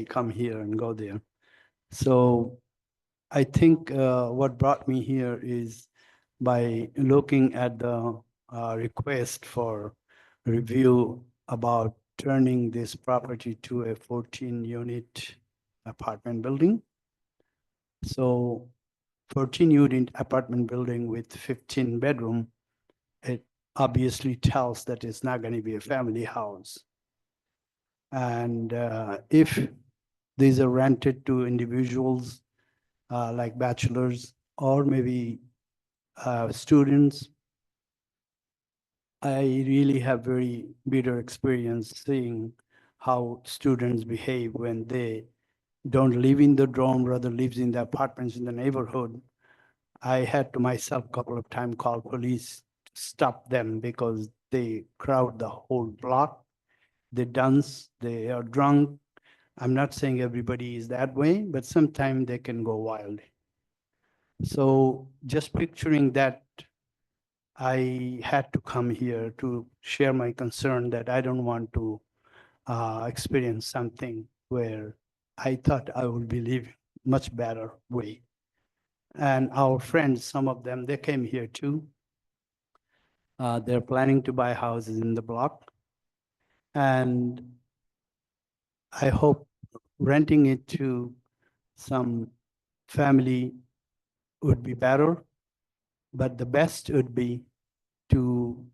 come here and go there. So I think what brought me here is by looking at the request for review about turning this property to a 14-unit apartment building. So 14-unit apartment building with 15 bedroom, it obviously tells that it's not going to be a family house. And if these are rented to individuals like bachelors or maybe students, I really have very bitter experience seeing how students behave when they don't live in the dorm, rather lives in the apartments in the neighborhood. I had to myself a couple of times call police to stop them because they crowd the whole block. They dance, they are drunk. I'm not saying everybody is that way, but sometimes they can go wild. So just picturing that, I had to come here to share my concern that I don't want to experience something where I thought I would be living much better way. And our friends, some of them, they came here too. They're planning to buy houses in the block. And I hope renting it to some family would be better. But the best would be to,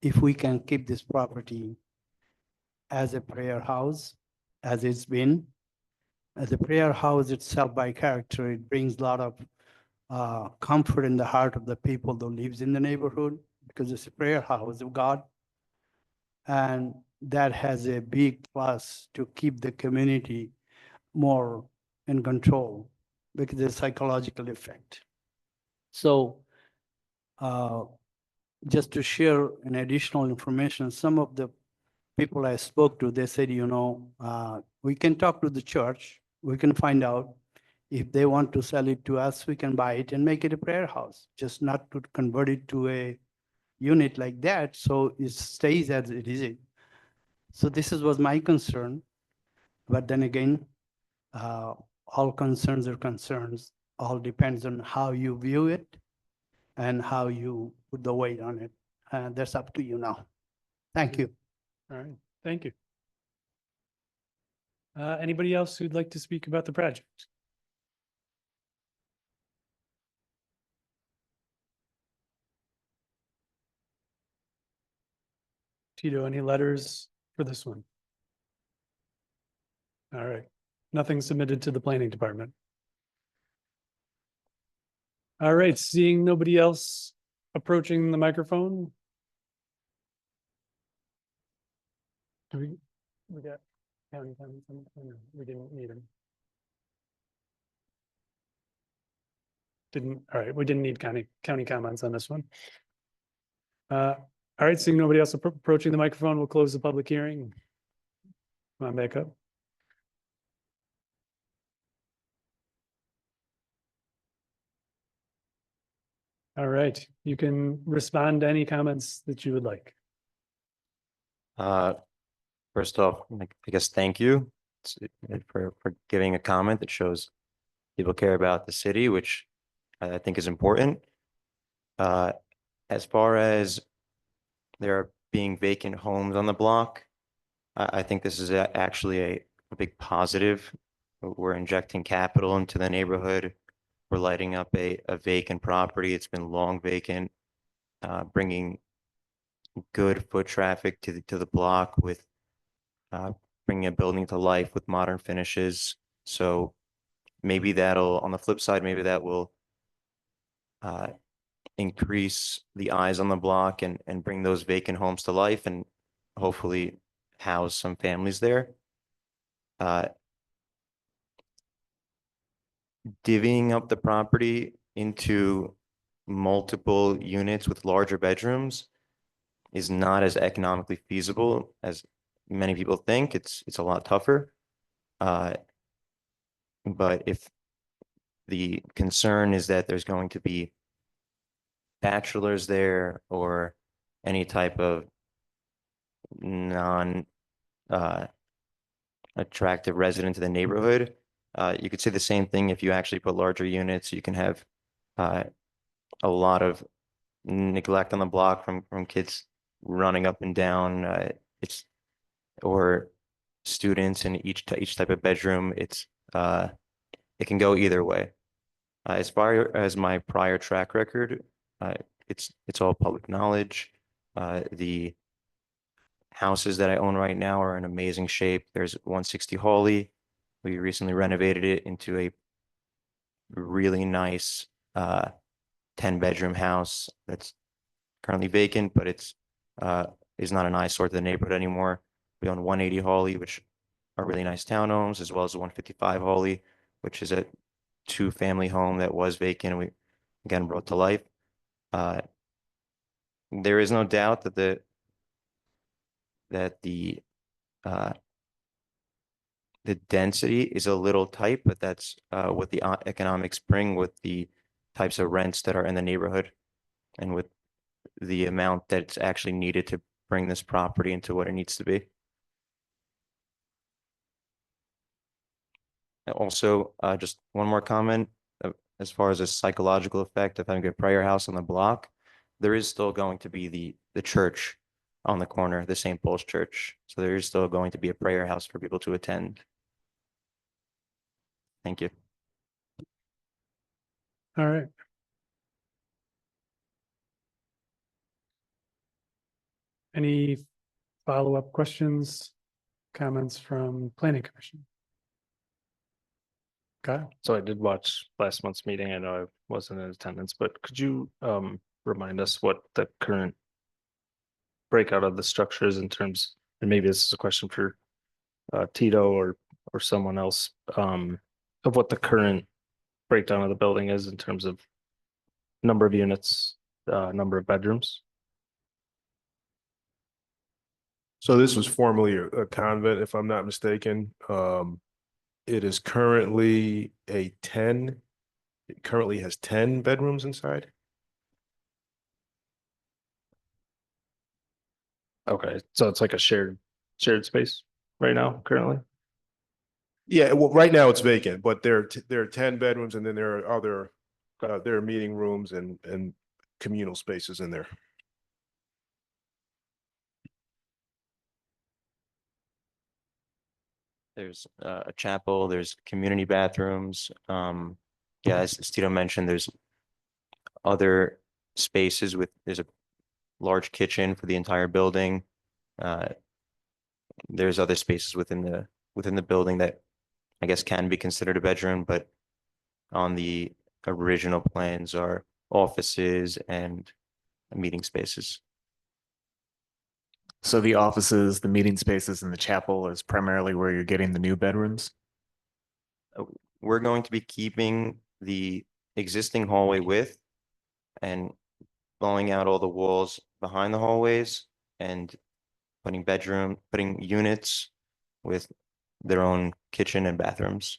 if we can keep this property as a prayer house, as it's been. As a prayer house itself by character, it brings a lot of comfort in the heart of the people who lives in the neighborhood because it's a prayer house of God. And that has a big plus to keep the community more in control because of the psychological effect. So just to share an additional information, some of the people I spoke to, they said, we can talk to the church, we can find out if they want to sell it to us, we can buy it and make it a prayer house, just not to convert it to a unit like that. So it stays as it is. So this was my concern. But then again, all concerns are concerns. All depends on how you view it and how you put the weight on it. That's up to you now. Thank you. All right, thank you. Anybody else who'd like to speak about the project? Tito, any letters for this one? All right, nothing submitted to the planning department. All right, seeing nobody else approaching the microphone. Do we got county comments on the plan? We didn't need them. All right, we didn't need county comments on this one. All right, seeing nobody else approaching the microphone, we'll close the public hearing. Come on back up. All right, you can respond to any comments that you would like. First off, I guess, thank you for giving a comment that shows people care about the city, which I think is important. As far as there are being vacant homes on the block, I think this is actually a big positive. We're injecting capital into the neighborhood. We're lighting up a vacant property. It's been long vacant, bringing good foot traffic to the block with bringing a building to life with modern finishes. So maybe that'll, on the flip side, maybe that will increase the eyes on the block and bring those vacant homes to life and hopefully house some families there. Divvying up the property into multiple units with larger bedrooms is not as economically feasible as many people think. It's a lot tougher. But if the concern is that there's going to be bachelors there or any type of non attractive resident to the neighborhood, you could say the same thing if you actually put larger units. You can have a lot of neglect on the block from kids running up and down. Or students in each type of bedroom. It can go either way. As far as my prior track record, it's all public knowledge. The houses that I own right now are in amazing shape. There's 160 Hawley. We recently renovated it into a really nice 10-bedroom house that's currently vacant, but it's is not an eyesore to the neighborhood anymore. We own 180 Hawley, which are really nice townhomes, as well as 155 Hawley, which is a 2-family home that was vacant and we again brought to life. There is no doubt that the density is a little tight, but that's what the economics bring with the types of rents that are in the neighborhood and with the amount that's actually needed to bring this property into what it needs to be. Also, just one more comment, as far as a psychological effect of having a prayer house on the block, there is still going to be the church on the corner, the St. Paul's Church. So there is still going to be a prayer house for people to attend. Thank you. All right. Any follow-up questions, comments from Planning Commission? Okay. So I did watch last month's meeting. I know I wasn't in attendance, but could you remind us what the current breakout of the structures in terms, and maybe this is a question for Tito or someone else, of what the current breakdown of the building is in terms of number of units, number of bedrooms? So this was formerly a convent, if I'm not mistaken. It is currently it currently has 10 bedrooms inside. Okay, so it's like a shared space right now, currently? Yeah, well, right now it's vacant, but there are 10 bedrooms and then there are other, there are meeting rooms and communal spaces in there. There's a chapel, there's community bathrooms. Yeah, as Tito mentioned, there's other spaces there's a large kitchen for the entire building. There's other spaces within the building that I guess can be considered a bedroom, but on the original plans are offices and meeting spaces. So the offices, the meeting spaces, and the chapel is primarily where you're getting the new bedrooms? We're going to be keeping the existing hallway width and blowing out all the walls behind the hallways and putting units with their own kitchen and bathrooms.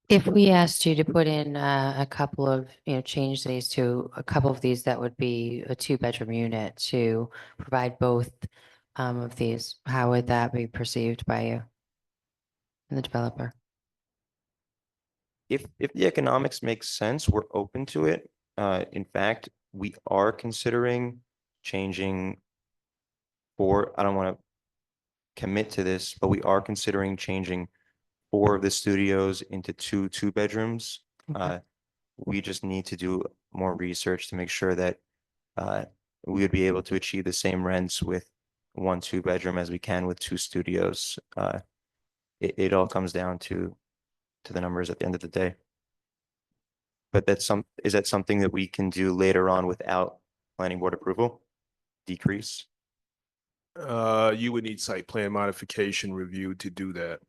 If we asked you to put in a couple of, change these to a couple of these, that would be a 2-bedroom unit to provide both of these, how would that be perceived by you and the developer? If the economics makes sense, we're open to it. In fact, we are considering changing I don't want to commit to this, but we are considering changing 4 of the studios into 2 bedrooms. Okay. We just need to do more research to make sure that we would be able to achieve the same rents with 1 2-bedroom as we can with 2 studios. It all comes down to the numbers at the end of the day. But is that something that we can do later on without planning board approval? Decrease? You would need site plan modification review to do that.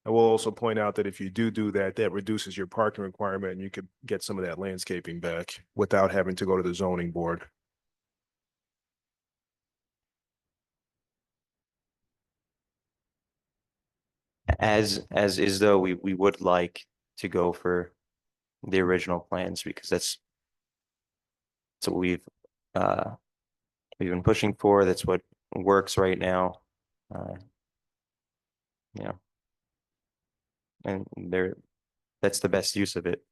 I will also point out that if you do that, that reduces your parking requirement and you could get some of that landscaping back without having to go to the zoning board. As is though, we would like to go for the original plans because that's what we've been pushing for. That's what works right now. Yeah. And that's the best use of it.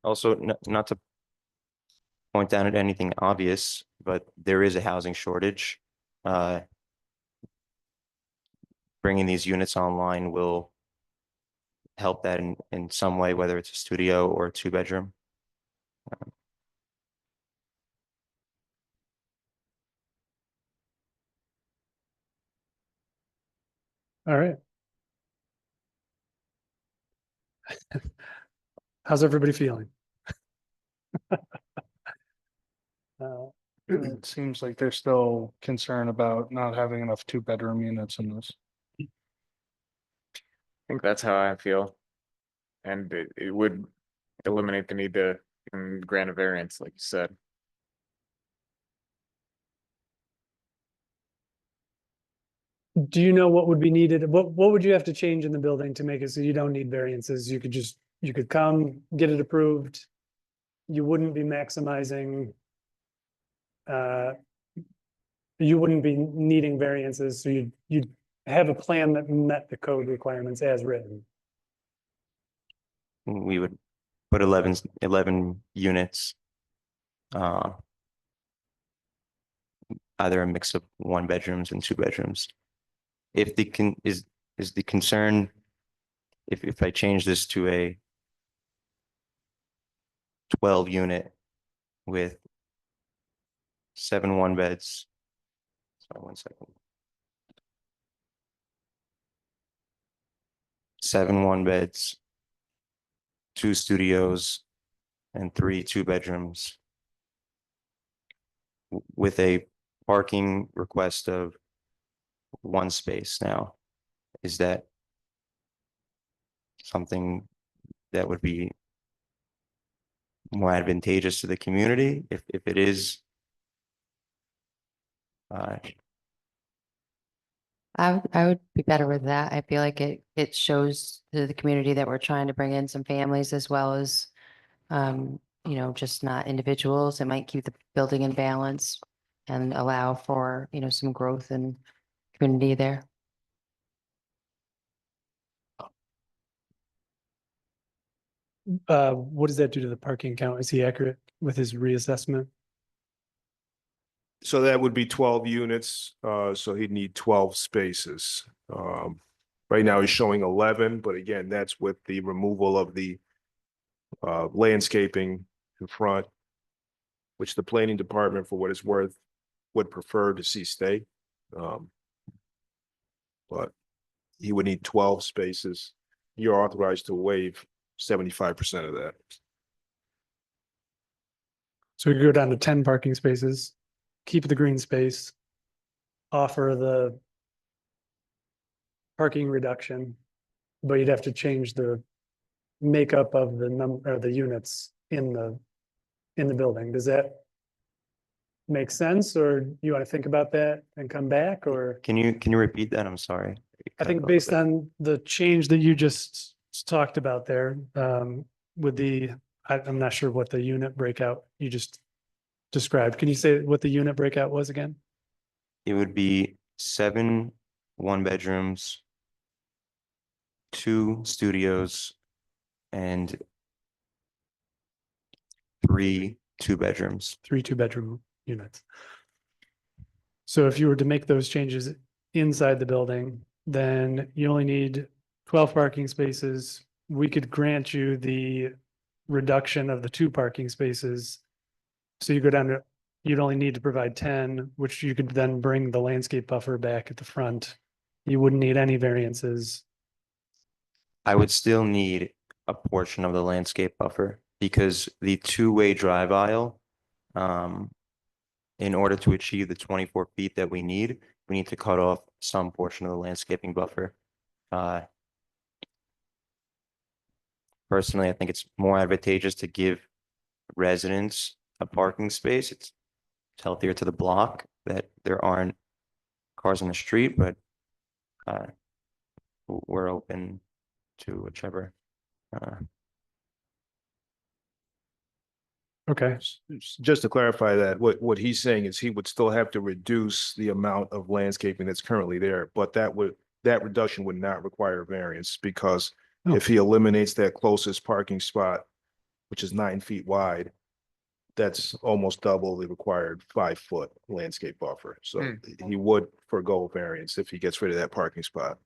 Also, not to point down at anything obvious, but there is a housing shortage. Bringing these units online will help that in some way, whether it's a studio or a 2-bedroom. All right. How's everybody feeling? It seems like there's still concern about not having enough 2-bedroom units in this. I think that's how I feel. And it would eliminate the need to grant a variance, like you said. Do you know what would be needed? What would you have to change in the building to make it so you don't need variances? You could come, get it approved. You wouldn't be maximizing. You wouldn't be needing variances, so you'd have a plan that met the code requirements as written. We would put 11 units. Either a mix of 1-bedrooms and 2-bedrooms. If is the concern, if I change this to a 12-unit with 7 1-beds. Sorry, 1 second. 7 1-beds, 2 studios, and 3 2-bedrooms. With a parking request of 1 space now. Is that something that would be more advantageous to the community? If it is, I would be better with that. I feel like it shows to the community that we're trying to bring in some families as well as, just not individuals. It might keep the building in balance and allow for, some growth and community there. What does that do to the parking count? Is he accurate with his reassessment? So that would be 12 units, so he'd need 12 spaces. Right now he's showing 11, but again, that's with the removal of the landscaping in front, which the planning department, for what it's worth, would prefer to see stay. But he would need 12 spaces. You're authorized to waive 75% of that. So we could go down to 10 parking spaces, keep the green space, offer the parking reduction, but you'd have to change the makeup of the number or the units in the building. Does that make sense, or you want to think about that and come back? Or Can you repeat that? I'm sorry. I think based on the change that you just talked about there, with the, I'm not sure what the unit breakout you just described. Can you say what the unit breakout was again? It would be 7 1-bedrooms, 2 studios, and 3 2-bedrooms. 3 2-bedroom units. So if you were to make those changes inside the building, then you only need 12 parking spaces. We could grant you the reduction of the 2 parking spaces. So you go down to, you'd only need to provide 10, which you could then bring the landscape buffer back at the front. You wouldn't need any variances. I would still need a portion of the landscape buffer because the 2-way drive aisle, in order to achieve the 24 feet that we need to cut off some portion of the landscaping buffer. Personally, I think it's more advantageous to give residents a parking space. It's healthier to the block that there aren't cars on the street, but we're open to whichever. Okay. Just to clarify that, what he's saying is he would still have to reduce the amount of landscaping that's currently there, but that reduction would not require variance because if he eliminates that closest parking spot, which is 9 feet wide, that's almost double the required 5-foot landscape buffer. So he would forego variance if he gets rid of that parking spot.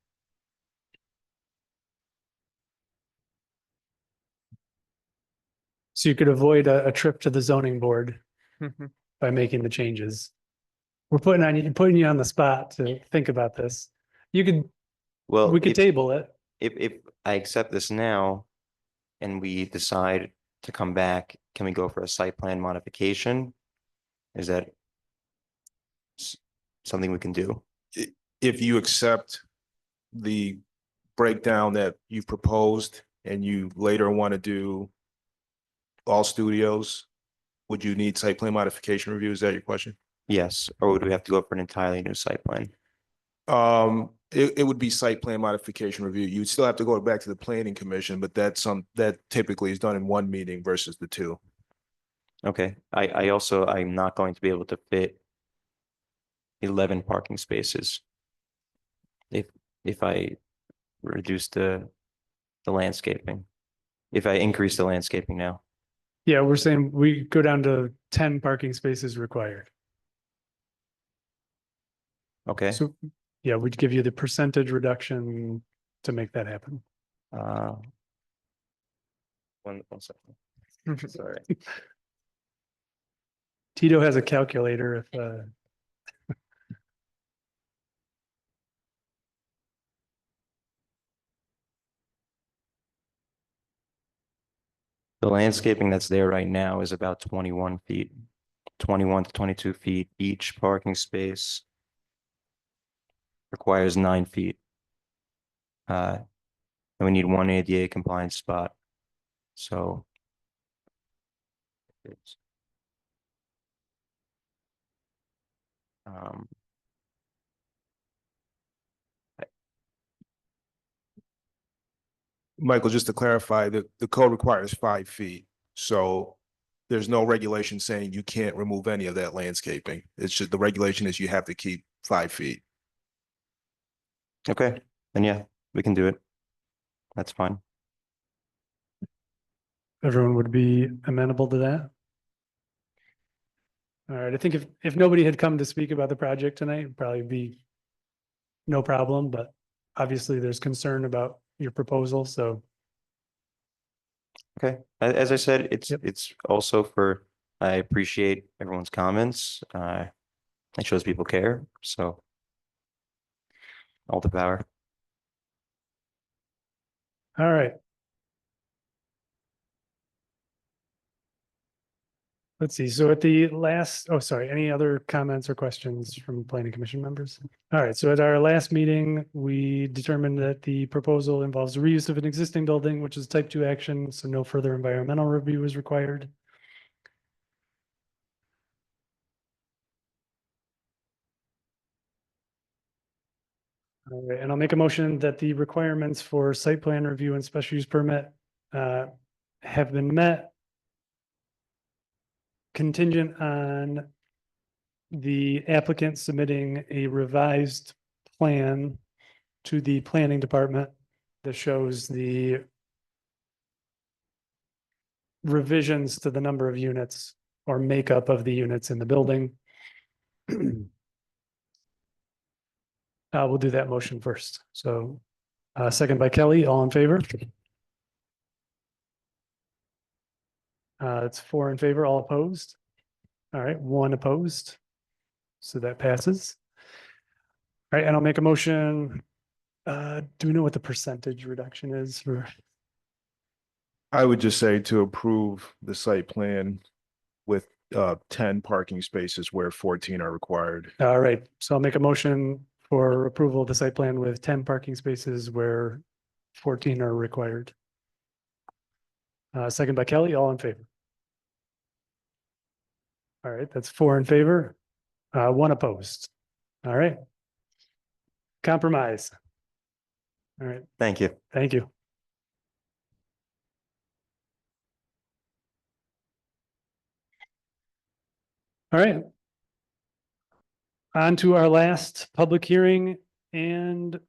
So you could avoid a trip to the zoning board by making the changes. We're putting you on the spot to think about this. You could, Well, we could table it. if I accept this now and we decide to come back, can we go for a site plan modification? Is that something we can do? If you accept the breakdown that you've proposed and you later want to do all studios, would you need site plan modification review? Is that your question? Yes, or would we have to go for an entirely new site plan? It would be site plan modification review. You'd still have to go back to the planning commission, but that typically is done in 1 meeting versus the 2. Okay, I'm not going to be able to fit 11 parking spaces if I reduce the landscaping, if I increase the landscaping now. Yeah, we're saying we go down to 10 parking spaces required. Okay. So, yeah, we'd give you the percentage reduction to make that happen. One second. Sorry. Tito has a calculator if, The landscaping that's there right now is about 21 feet, 21 to 22 feet. Each parking space requires 9 feet. And we need 1 ADA compliant spot. So it's Michael, just to clarify, the code requires 5 feet. So there's no regulation saying you can't remove any of that landscaping. It's just the regulation is you have to keep 5 feet. okay, then yeah, we can do it. That's fine. everyone would be amenable to that. All right, I think if nobody had come to speak about the project tonight, it'd probably be no problem, but obviously there's concern about your proposal, so. Okay, as I said, it's Yep. it's also for, I appreciate everyone's comments. It shows people care, so all the power. All right. Let's see, so at the last, oh, sorry, any other comments or questions from planning commission members? All right, so at our last meeting, we determined that the proposal involves reuse of an existing building, which is type 2 action, so no further environmental review is required. All right, and I'll make a motion that the requirements for site plan review and special use permit have been met, contingent on the applicant submitting a revised plan to the planning department that shows the revisions to the number of units or makeup of the units in the building. We'll do that motion first. So second by Kelly, all in favor? It's 4 in favor, all opposed. All right, 1 opposed. So that passes. All right, and I'll make a motion. Do we know what the percentage reduction is for? I would just say to approve the site plan with 10 parking spaces where 14 are required. All right, so I'll make a motion for approval of the site plan with 10 parking spaces where 14 are required. Second by Kelly, all in favor. All right, that's 4 in favor, 1 opposed. All right. Compromise. All right, Thank you. thank you. All right. On to our last public hearing and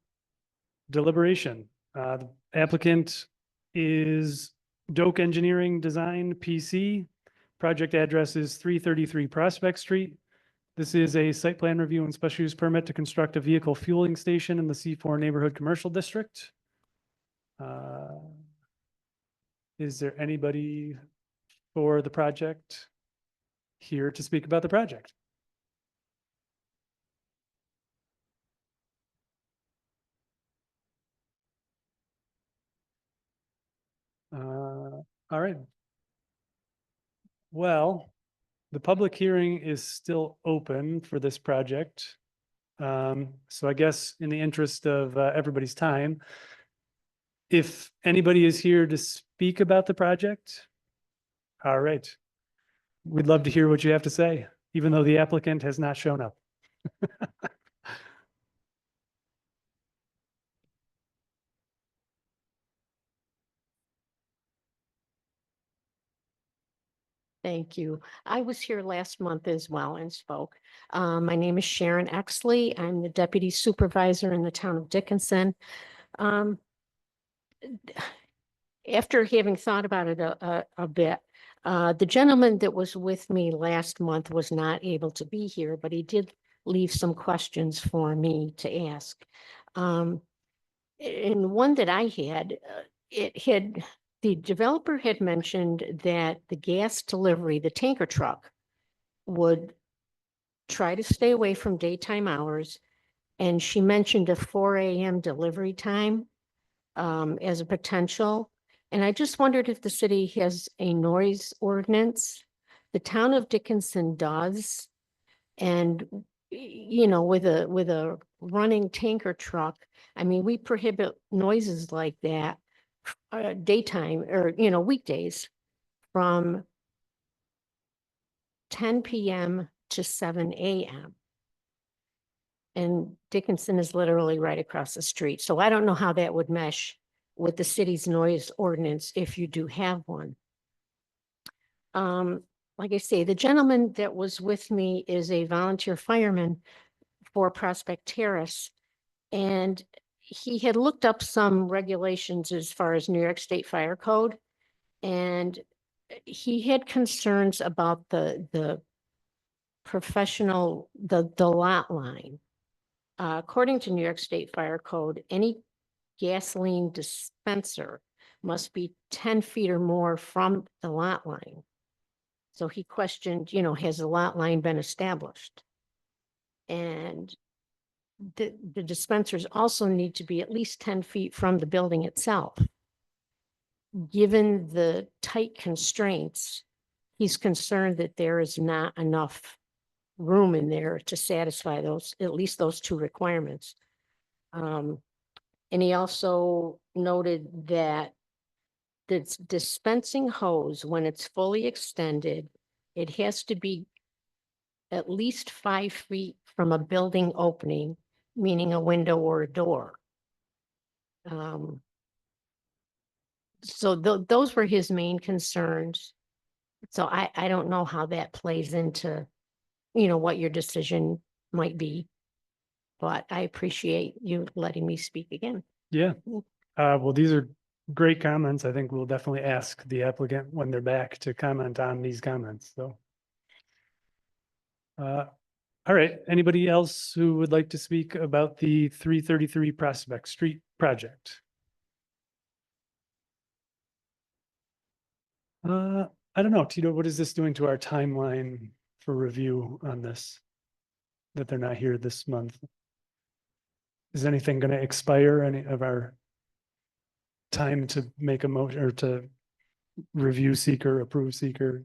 deliberation. The applicant is Doak Engineering Design PC. Project address is 333 Prospect Street. This is a site plan review and special use permit to construct a vehicle fueling station in the C4 Neighborhood Commercial District. Is there anybody for the project here to speak about the project? All right. Well, the public hearing is still open for this project. So I guess in the interest of everybody's time, if anybody is here to speak about the project, all right. We'd love to hear what you have to say, even though the applicant has not shown up. Thank you. I was here last month as well and spoke. My name is Sharon Exley. I'm the Deputy Supervisor in the town of Dickinson. After having thought about it a bit, the gentleman that was with me last month was not able to be here, but he did leave some questions for me to ask. And one that I had, the developer had mentioned that the gas delivery, the tanker truck, would try to stay away from daytime hours. And she mentioned a 4 a.m. delivery time as a potential. And I just wondered if the city has a noise ordinance. The town of Dickinson does. And, you know, with a running tanker truck, I mean, we prohibit noises like that daytime or, you know, weekdays from 10 p.m. to 7 a.m. And Dickinson is literally right across the street. So I don't know how that would mesh with the city's noise ordinance if you do have one. Like I say, the gentleman that was with me is a volunteer fireman for Prospect Terrace. And he had looked up some regulations as far as New York State Fire Code. And he had concerns about the professional, the lot line. According to New York State Fire Code, any gasoline dispenser must be 10 feet or more from the lot line. So he questioned, has the lot line been established? And the dispensers also need to be at least 10 feet from the building itself. Given the tight constraints, he's concerned that there is not enough room in there to satisfy those, at least those two requirements. And he also noted that the dispensing hose, when it's fully extended, it has to be at least 5 feet from a building opening, meaning a window or a door. So those were his main concerns. So I don't know how that plays into, what your decision might be. But I appreciate you letting me speak again. Yeah. Well, these are great comments. I think we'll definitely ask the applicant when they're back to comment on these comments, so. All right, anybody else who would like to speak about the 333 Prospect Street project? I don't know, Tito, what is this doing to our timeline for review on this? That they're not here this month? Is anything going to expire, any of our time to make a motion or to review seeker, approve seeker?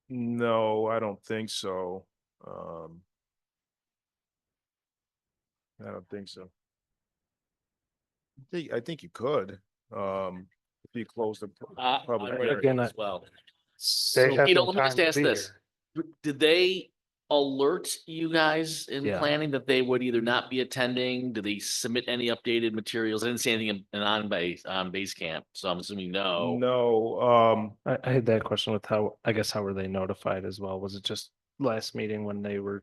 No, I don't think so. I don't think so. I think you could, if you close the public hearing. Again, As well. They have Tito, no let me just time to ask be this. Did they alert you guys in Yeah. planning that they would either not be attending? Did they submit any updated materials? I didn't see anything on base camp, so I'm assuming no. No, I had that question with how were they notified as well? Was it just last meeting when they were,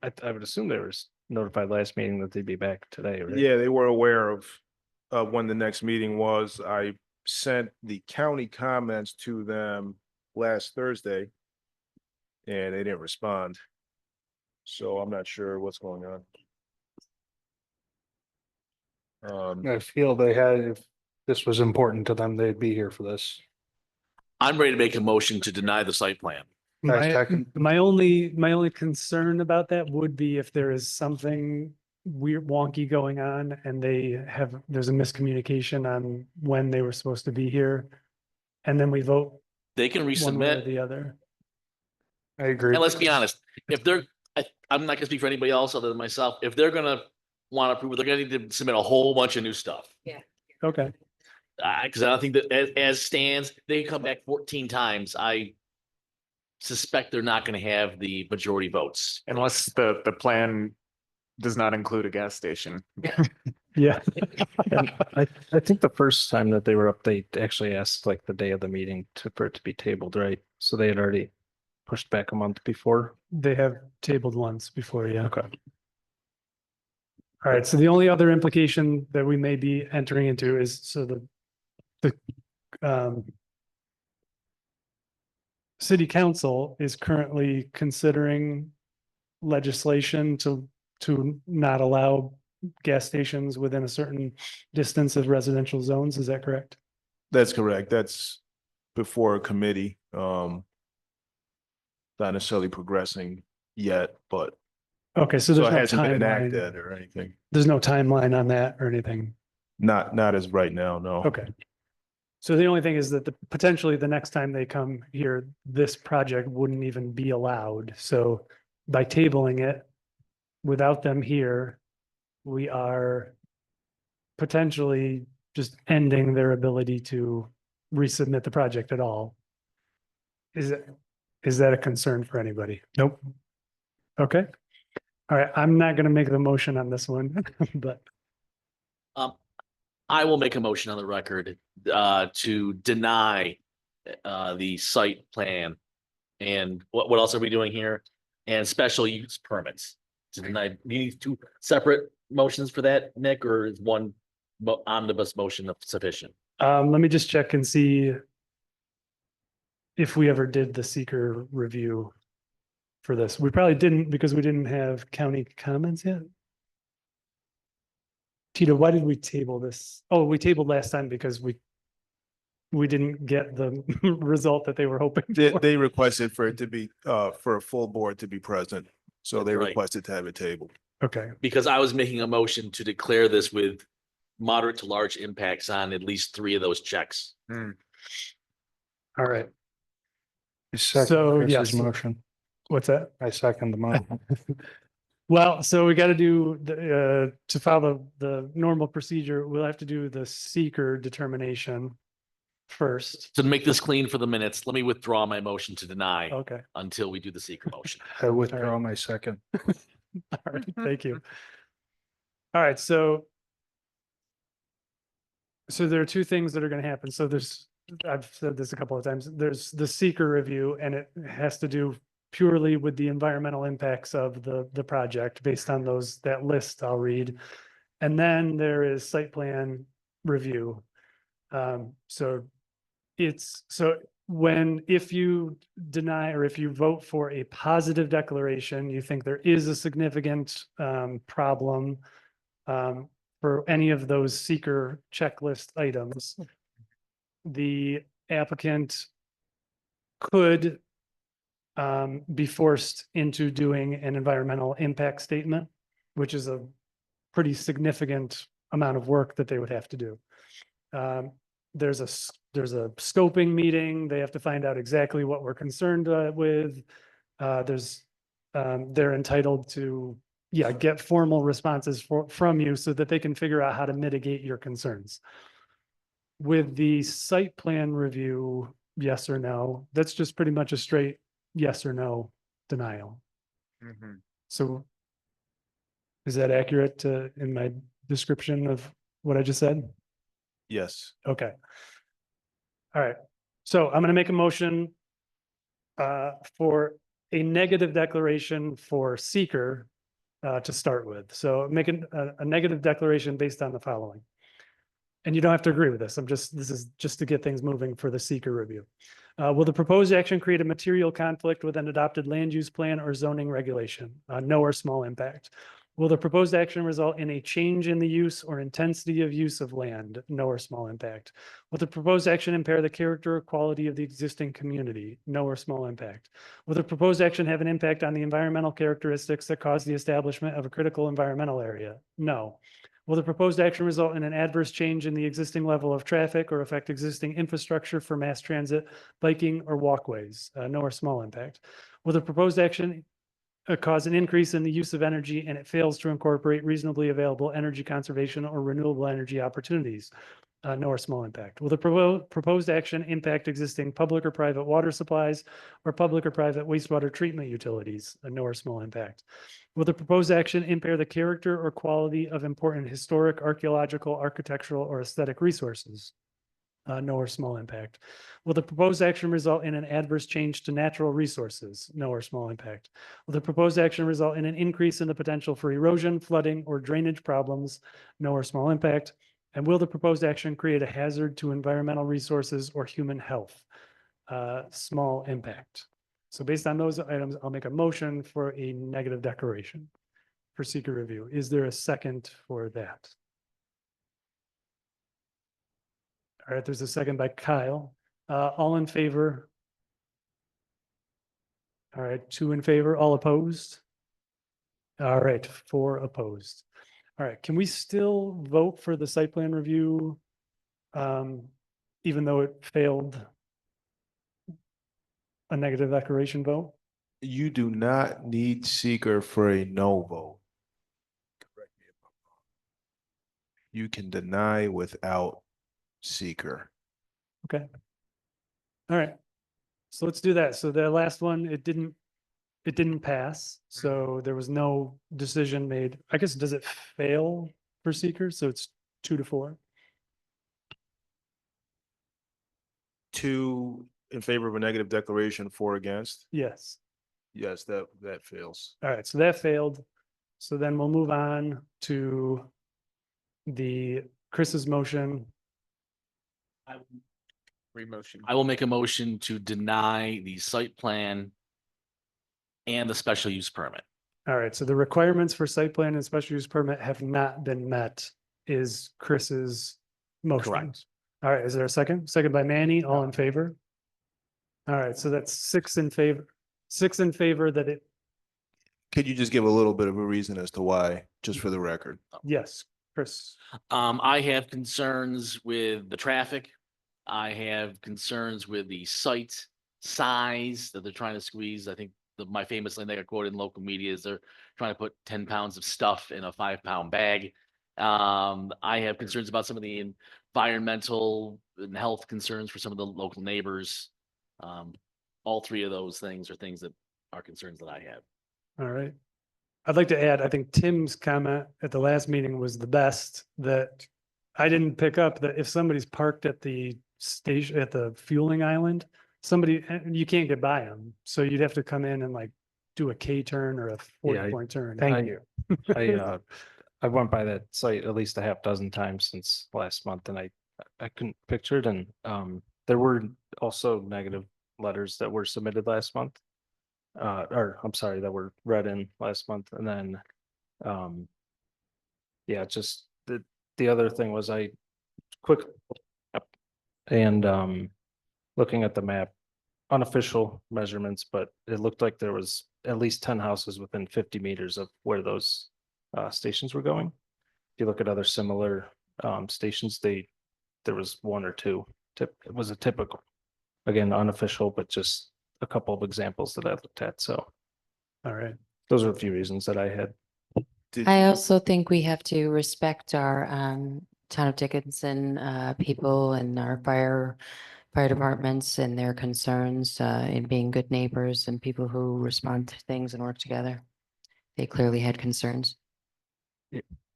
I would assume they were notified last meeting that they'd be back today, right? yeah, they were aware of when the next meeting was. I sent the county comments to them last Thursday, and they didn't respond. So I'm not sure what's going on. I feel they had, if this was important to them, they'd be here for this. I'm ready to make a motion to deny the site plan. My only concern about that would be if there is something weird wonky going on and there's a miscommunication on when they were supposed to be here. And then we vote They can one way or resubmit. the other. I agree. And let's be honest, if I'm not gonna speak for anybody else other than myself. If they're gonna want to approve it, they're gonna need to submit a whole bunch of new stuff. Okay. Because I don't think that as stands, they come back 14 times. I suspect they're not gonna have the majority votes. Unless the plan does not include a gas station. Yeah. And I think the first time that they were up, they actually asked like the day of the meeting for it to be tabled, right? So they had already pushed back a month before. They have tabled once before, yeah. Okay. All right, so the only other implication that we may be entering into is the city council is currently considering legislation to not allow gas stations within a certain distance of residential zones. Is that correct? That's correct. That's before a committee. Not necessarily progressing yet, but Okay, so so there's it no hasn't been timeline. enacted or anything. There's no timeline on that or anything. Not as right now, no. Okay. So the only thing is that potentially the next time they come here, this project wouldn't even be allowed. So by tabling it without them here, we are potentially just ending their ability to resubmit the project at all. Is that a concern for anybody? Nope. Okay. All right, I'm not gonna make the motion on this one, but I will make a motion on the record to deny the site plan. And what else are we doing here? And special use permits. To deny, do you need two separate motions for that, Nick, or is one omnibus motion sufficient? let me just check and see if we ever did the seeker review for this. We probably didn't because we didn't have county comments yet. Tito, why did we table this? Oh, we tabled last time because we didn't get the result that they were hoping for. They requested for it to be, for a full board to be present. So they That's right. requested to have it tabled. Okay, Because I was making a motion to declare this with moderate to large impacts on at least 3 of those checks. all right. I second So, Chris's yes. motion. What's that? I second the motion. Well, so we got to do the, to follow the normal procedure, we'll have to do the seeker determination first. So to make this clean for the minutes, let me withdraw my motion to deny Okay, until we do the seeker motion. I withdraw my second. all right, thank you. All right, so there are 2 things that are going to happen. So I've said this a couple of times, there's the seeker review, and it has to do purely with the environmental impacts of the project based on that list I'll read. And then there is site plan review. So if you deny or if you vote for a positive declaration, you think there is a significant problem for any of those seeker checklist items, the applicant could be forced into doing an environmental impact statement, which is a pretty significant amount of work that they would have to do. There's a scoping meeting. They have to find out exactly what we're concerned with. They're entitled to, get formal responses from you so that they can figure out how to mitigate your concerns. With the site plan review, yes or no, that's just pretty much a straight yes or no denial. So is that accurate in my description of what I just said? Yes. Okay. All right. So I'm going to make a motion for a negative declaration for seeker to start with. So making a negative declaration based on the following. And you don't have to agree with this. This is just to get things moving for the seeker review. Will the proposed action create a material conflict with an adopted land use plan or zoning regulation? No or small impact. Will the proposed action result in a change in the use or intensity of use of land? No or small impact. Will the proposed action impair the character or quality of the existing community? No or small impact. Will the proposed action have an impact on the environmental characteristics that cause the establishment of a critical environmental area? No. Will the proposed action result in an adverse change in the existing level of traffic or affect existing infrastructure for mass transit, biking, or walkways? No or small impact. Will the proposed action cause an increase in the use of energy and it fails to incorporate reasonably available energy conservation or renewable energy opportunities? No or small impact. Will the proposed action impact existing public or private water supplies or public or private wastewater treatment utilities? No or small impact. Will the proposed action impair the character or quality of important historic, archaeological, architectural, or aesthetic resources? No or small impact. Will the proposed action result in an adverse change to natural resources? No or small impact. Will the proposed action result in an increase in the potential for erosion, flooding, or drainage problems? No or small impact. And will the proposed action create a hazard to environmental resources or human health? Small impact. So based on those items, I'll make a motion for a negative declaration for seeker review. Is there a second for that? All right, there's a second by Kyle. All in favor? All right, 2 in favor, all opposed? All right, 4 opposed. All right, can we still vote for the site plan review even though it failed a negative declaration vote? You do not need seeker for a no vote. Correct me if I'm wrong. You can deny without seeker. Okay. All right. So let's do that. So the last one, it didn't pass. So there was no decision made. I guess, does it fail for seeker? So it's 2-4. 2 in favor of a negative declaration, 4 against. Yes. Yes, that fails. All right. So that failed. So then we'll move on to Chris's motion. Remotion. I will make a motion to deny the site plan and the special use permit. All right, so the requirements for site plan and special use permit have not been met is Chris's motion. Correct. All right, is there a second? Second by Manny, all in favor? All right, so that's six in favor that it, Could you just give a little bit of a reason as to why, just for the record? yes, Chris. I have concerns with the traffic. I have concerns with the site size that they're trying to squeeze. I think my famous line that got quoted in local media is they're trying to put 10 pounds of stuff in a 5-pound bag. I have concerns about some of the environmental and health concerns for some of the local neighbors. All three of those things are things that are concerns that I have. All right. I'd like to add, I think Tim's comment at the last meeting was the best, that I didn't pick up that if somebody's parked at the station, at the fueling island, you can't get by them. So you'd have to come in and like do a K turn or a 40-point turn. Thank you. I went by that site at least a half dozen times since last month and I couldn't picture it. And there were also negative letters that were submitted last month. Or I'm sorry, that were read in last month. And then, yeah, just the other thing was looking at the map, unofficial measurements, but it looked like there was at least 10 houses within 50 meters of where those stations were going. If you look at other similar stations, there was one or two. It was a typical, again, unofficial, but just a couple of examples that I looked at. So, all right, those are a few reasons that I had. I also think we have to respect our town of Dickinson people and our fire departments and their concerns in being good neighbors and people who respond to things and work together. They clearly had concerns.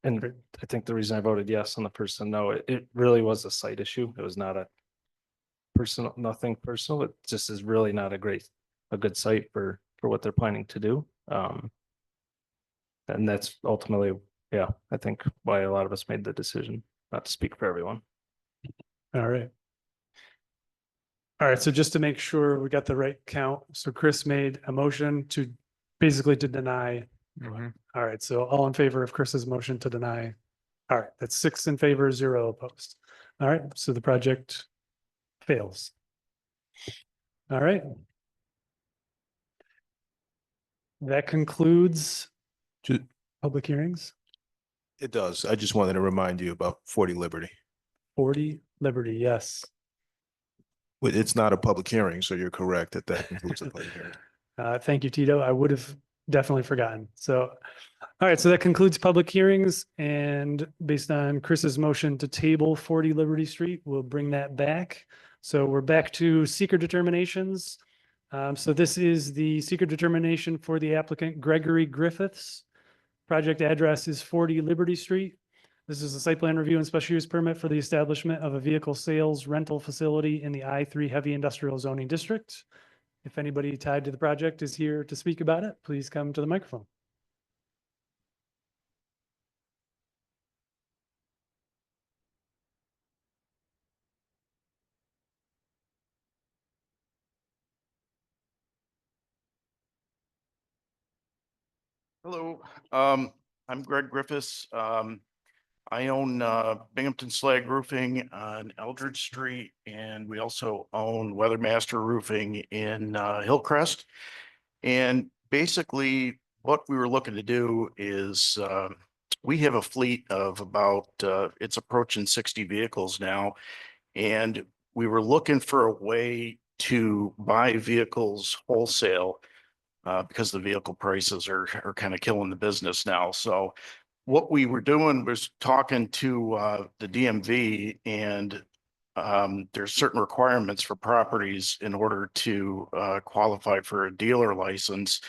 And I think the reason I voted yes on the person, no, it really was a site issue. It was not a personal, nothing personal. It just is really not a good site for what they're planning to do. And that's ultimately, yeah, I think why a lot of us made the decision, not to speak for everyone. All right. All right, so just to make sure we got the right count. So Chris made a motion to basically to deny. All right, so all in favor of Chris's motion to deny. All right, that's 6 in favor, 0 opposed. All right, so the project fails. All right. That concludes public hearings. It does. I just wanted to remind you about 40 Liberty. 40 Liberty, yes. It's not a public hearing, so you're correct that concludes the public hearing. Thank you, Tito. I would have definitely forgotten. So, all right, so that concludes public hearings, and based on Chris's motion to table 40 Liberty Street, we'll bring that back. So we're back to seeker determinations. So this is the seeker determination for the applicant Gregory Griffiths. Project address is 40 Liberty Street. This is a site plan review and special use permit for the establishment of a vehicle sales rental facility in the I-3 heavy industrial zoning district. If anybody tied to the project is here to speak about it, please come to the microphone. Hello, I'm Greg Griffiths. I own Binghamton Slag Roofing on Eldridge Street, and we also own Weathermaster Roofing in Hillcrest. And basically, what we were looking to do is we have a fleet of about it's approaching 60 vehicles now, and we were looking for a way to buy vehicles wholesale. Because the vehicle prices are kind of killing the business now. So what we were doing was talking to the DMV, and there's certain requirements for properties in order to qualify for a dealer license.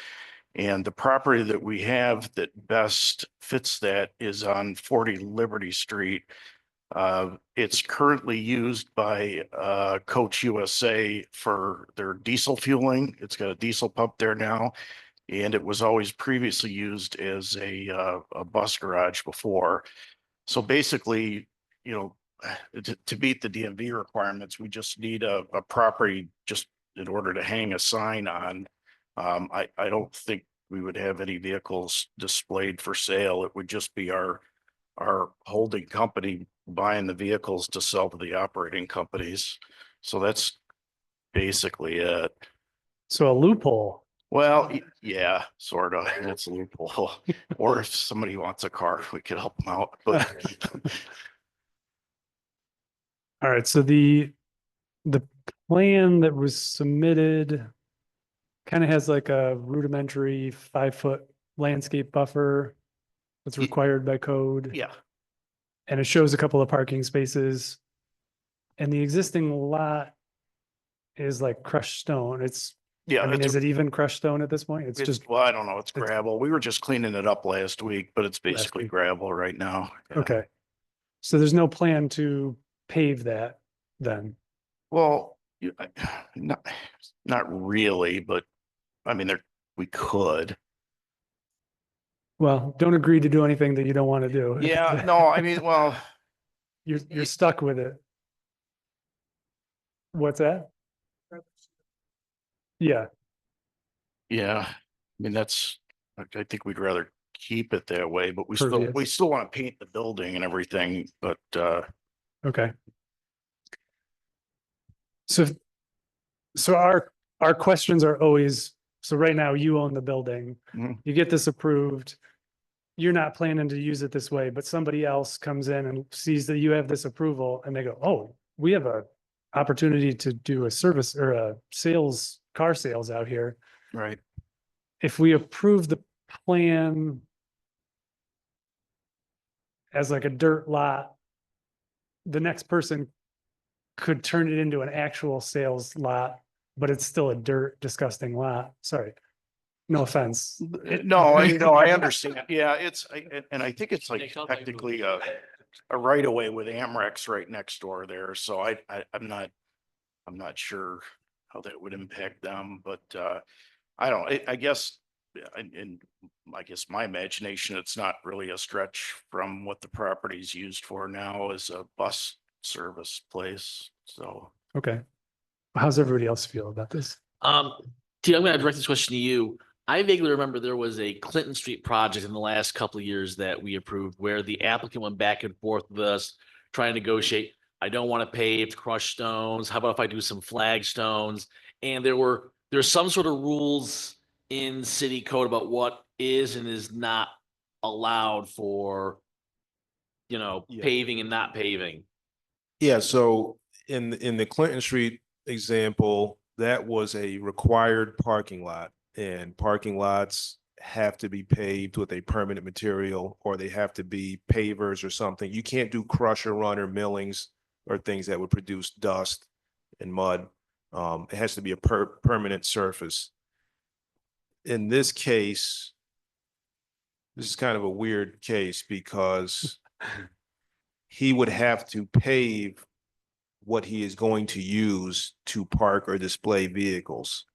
And the property that we have that best fits that is on 40 Liberty Street. It's currently used by Coach USA for their diesel fueling. It's got a diesel pump there now, and it was always previously used as a bus garage before. So basically, you know, to meet the DMV requirements, we just need a property just in order to hang a sign on I don't think we would have any vehicles displayed for sale. It would just be our holding company buying the vehicles to sell to the operating companies. So that's basically it. So a loophole. Well, yeah, sort of. It's a loophole. Or if somebody wants a car, we could help them out, but All right, so the plan that was submitted kind of has like a rudimentary 5-foot landscape buffer that's required by code. yeah. And it shows a couple of parking spaces. And the existing lot is like crushed stone. It's, Yeah, I mean, it's is it even crushed stone at this point? It's just, well, I don't know. It's gravel. We were just cleaning it up last week, but it's basically week. gravel right now. Yeah. okay. So there's no plan to pave that then? Well, not really, but I mean, we could. Well, don't agree to do anything that you don't want to do. Yeah, no, I mean, well, You're stuck with it. What's that? Yeah, yeah, I mean, I think we'd rather keep it that way, but we Pervious. still want to paint the building and everything, but, okay. So our questions are always, so right now you own the building, Mhm. you get this approved. You're not planning to use it this way, but somebody else comes in and sees that you have this approval and they go, oh, we have a opportunity to do a service or a sales, car sales out here. right. If we approve the plan as like a dirt lot, the next person could turn it into an actual sales lot, but it's still a dirt, disgusting lot. Sorry. No offense. No, I understand. Yeah, and I think it's like technically a right of way with Amrex right next door there. So I'm not sure how that would impact them, but I guess I guess my imagination, it's not really a stretch from what the property is used for now as a bus service place. So Okay. How's everybody else feel about this? T, I'm gonna direct this question to you. I vaguely remember there was a Clinton Street project in the last couple of years that we approved where the applicant went back and forth with us trying to negotiate. I don't want to pave crushed stones. How about if I do some flagstones? And there's some sort of rules in city code about what is and is not allowed for, Yeah. paving and not paving. Yeah, so in the Clinton Street example, that was a required parking lot, and parking lots have to be paved with a permanent material, or they have to be pavers or something. You can't do crush or run or millings or things that would produce dust and mud. It has to be a permanent surface. In this case, this is kind of a weird case because he would have to pave what he is going to use to park or display vehicles.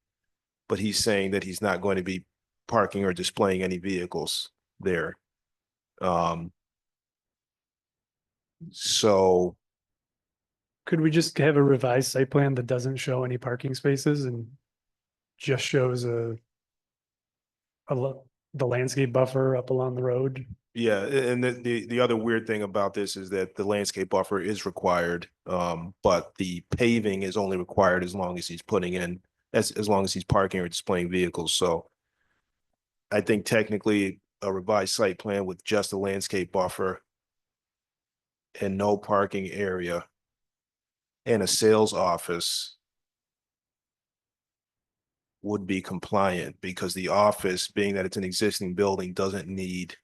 But he's saying that he's not going to be parking or displaying any vehicles there. So Could we just have a revised site plan that doesn't show any parking spaces and just shows the landscape buffer up along the road? yeah, and the other weird thing about this is that the landscape buffer is required, but the paving is only required as long as he's putting in, as long as he's parking or displaying vehicles. So I think technically a revised site plan with just a landscape buffer and no parking area and a sales office would be compliant, because the office, being that it's an existing building, doesn't need,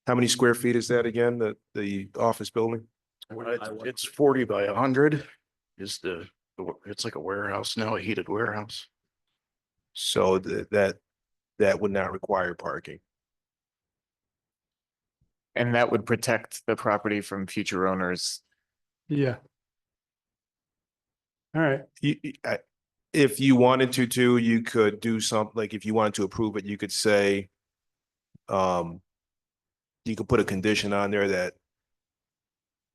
how many square feet is that again, the office building? it's 40 by 100 is it's like a warehouse now, a heated warehouse. So that would not require parking. And that would protect the property from future owners. Yeah. All right. If you wanted to, you could do something, like if you wanted to approve it, you could say, you could put a condition on there that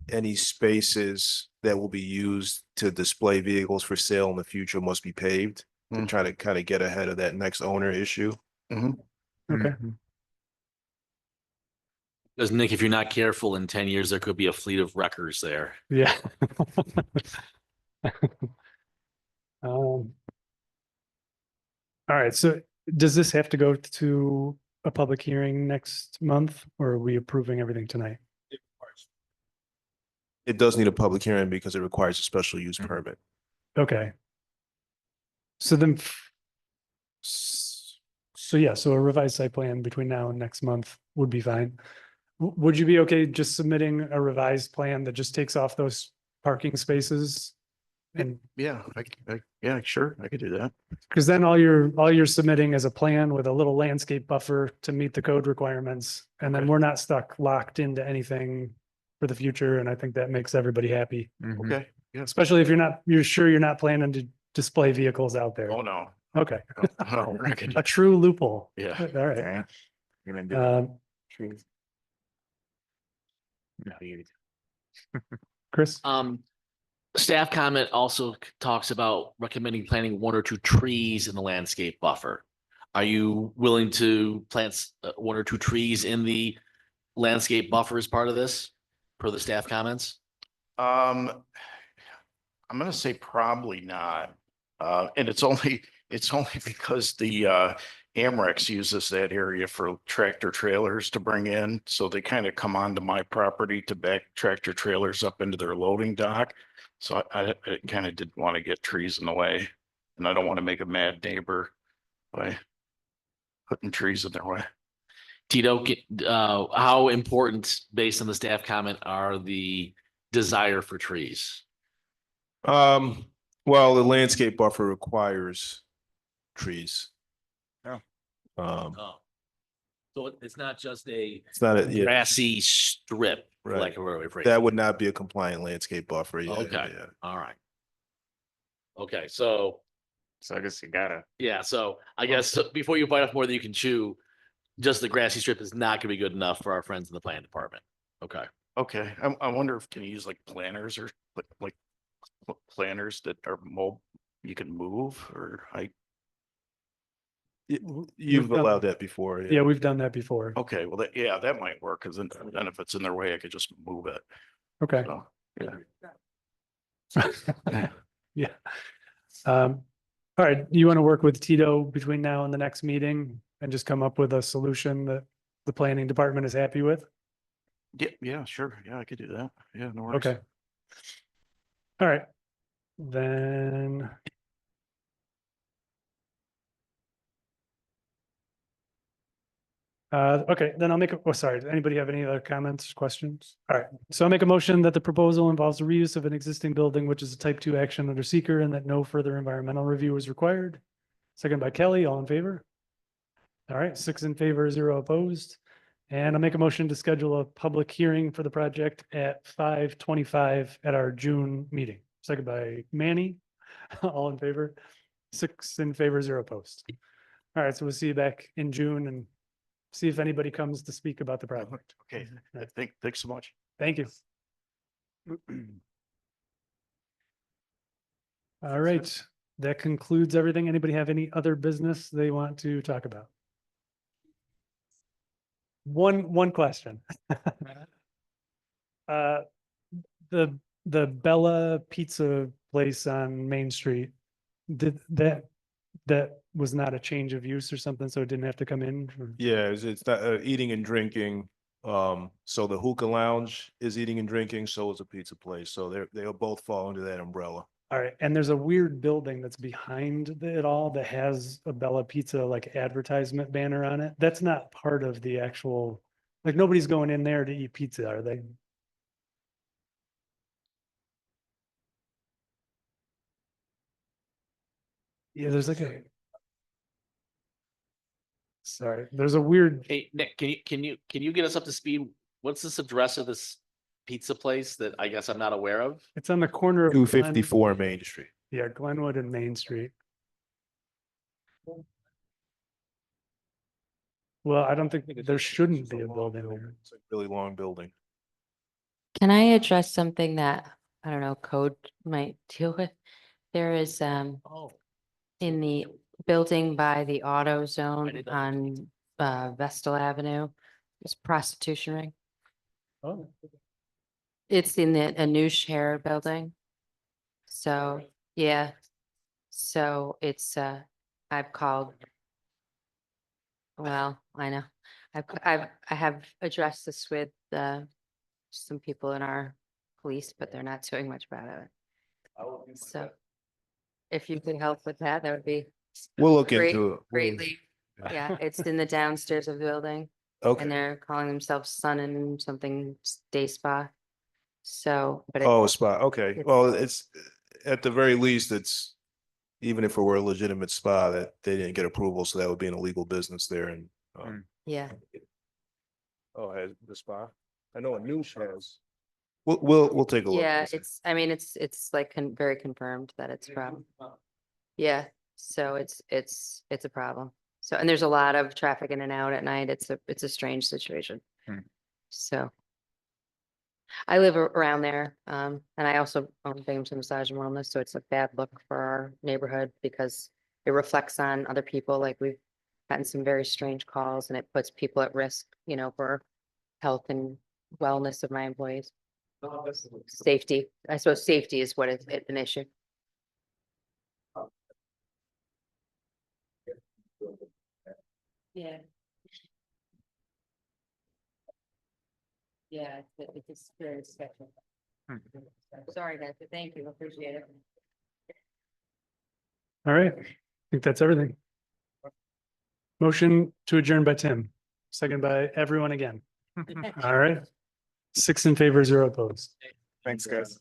any spaces that will be used to display vehicles for sale in the future must be paved. to try to kind of get ahead of that next owner issue. Okay. Because Nick, if you're not careful, in 10 years, there could be a fleet of wreckers there. Yeah. All right, so does this have to go to a public hearing next month, or are we approving everything tonight? It does need a public hearing because it requires a special use permit. Okay. So then, so yeah, so a revised site plan between now and next month would be fine. Would you be okay just submitting a revised plan that just takes off those parking spaces? And Yeah, yeah, sure, I could do that. because then all you're submitting is a plan with a little landscape buffer to meet the code requirements. And then we're not stuck locked into anything for the future. And I think that makes everybody happy, Okay, yeah. especially if you're sure you're not planning to display vehicles out there. Oh, no. Okay. No, we're not gonna. A true loophole. Yeah. All right. Yeah. You're gonna do trees. No, you. Chris? Staff comment also talks about recommending planting 1 or 2 trees in the landscape buffer. Are you willing to plant 1 or 2 trees in the landscape buffer as part of this, per the staff comments? I'm gonna say probably not. And it's only because the Amrex uses that area for tractor trailers to bring in. So they kind of come onto my property to back tractor trailers up into their loading dock. So I kind of didn't want to get trees in the way, and I don't want to make a mad neighbor by putting trees in their way. Tito, how important, based on the staff comment, are the desire for trees? Well, the landscape buffer requires trees. Oh. Oh. So it's not just It's not a, yeah, grassy strip, Right. like we're afraid. that would not be a compliant landscape buffer. Yeah, Okay. yeah. All right. Okay, so So I guess you gotta. yeah, so I guess before you bite off more than you can chew, just the grassy strip is not gonna be good enough for our friends in the planning department. Okay. Okay, I wonder if can you use like planters or like planters that are you can move, or You've done- allowed that before. Yeah, we've done that before. okay, well, that might work, because then if it's in their way, I could just move it. Okay. So, yeah. Yeah. All right, you want to work with Tito between now and the next meeting and just come up with a solution that the planning department is happy with? Yeah, sure. Yeah, I could do that. Yeah, no worries. Okay. All right, then. Okay, then I'll make, sorry, does anybody have any other comments, questions? All right, so I'll make a motion that the proposal involves the reuse of an existing building, which is a type 2 action under seeker, and that no further environmental review is required. Second by Kelly, all in favor? All right, 6 in favor, 0 opposed. And I'll make a motion to schedule a public hearing for the project at 5:25 at our June meeting. Second by Manny, all in favor? 6 in favor, 0 opposed. All right, so we'll see you back in June and see if anybody comes to speak about the project. Okay, thanks so much. Thank you. All right, that concludes everything. Anybody have any other business they want to talk about? One question. The Bella Pizza place on Main Street, did that was not a change of use or something, so it didn't have to come in? Yeah, it's not eating and drinking. So the hookah lounge is eating and drinking, so is a pizza place. So they'll both fall under that umbrella. All right, and there's a weird building that's behind it all that has a Bella Pizza like advertisement banner on it. That's not part of the actual, like nobody's going in there to eat pizza, are they? Yeah, there's like a. Sorry, there's a weird. Hey, Nick, can you get us up to speed? What's this address of this pizza place that I guess I'm not aware of? It's on the corner of 254 Main Street. Yeah, Glenwood and Main Street. Well, I don't think there shouldn't be a building there. It's a really long building. Can I address something that, I don't know, code might deal with? There is, Oh, in the building by the auto zone did not. on Vestal Avenue. It's prostitution ring. Oh, It's in the Anush Hair Building. So, yeah. So it's, I've called. Well, I know. I have addressed this with some people in our police, but they're not doing much about it. So if you could help with that, that would be We'll look great, into it. greatly. Yeah, it's in the downstairs of the building. Okay. And they're calling themselves Sun and something Day Spa. So, but Oh, it, spa. Okay. it's- Well, it's, at the very least, it's, even if it were a legitimate spa, that they didn't get approval, so that would be an illegal business there and. yeah, Oh, has the spa? I know a news has. We'll take a look. yeah, it's, I mean, it's like very confirmed that it's a problem. Yeah, so it's a problem. So, and there's a lot of traffic in and out at night. It's a strange situation. So. I live around there, and I also own Binghamton Massage and Wellness, so it's a bad look for our neighborhood because it reflects on other people, like we've gotten some very strange calls and it puts people at risk, you know, for health and wellness of my employees. Safety, I suppose safety is what is an issue. Yeah. Yeah, it's very special. Sorry, guys, but thank you, appreciate it. all right. I think that's everything. Motion to adjourn by Tim, second by everyone again. All right. 6 in favor, 0 opposed. Thanks, guys.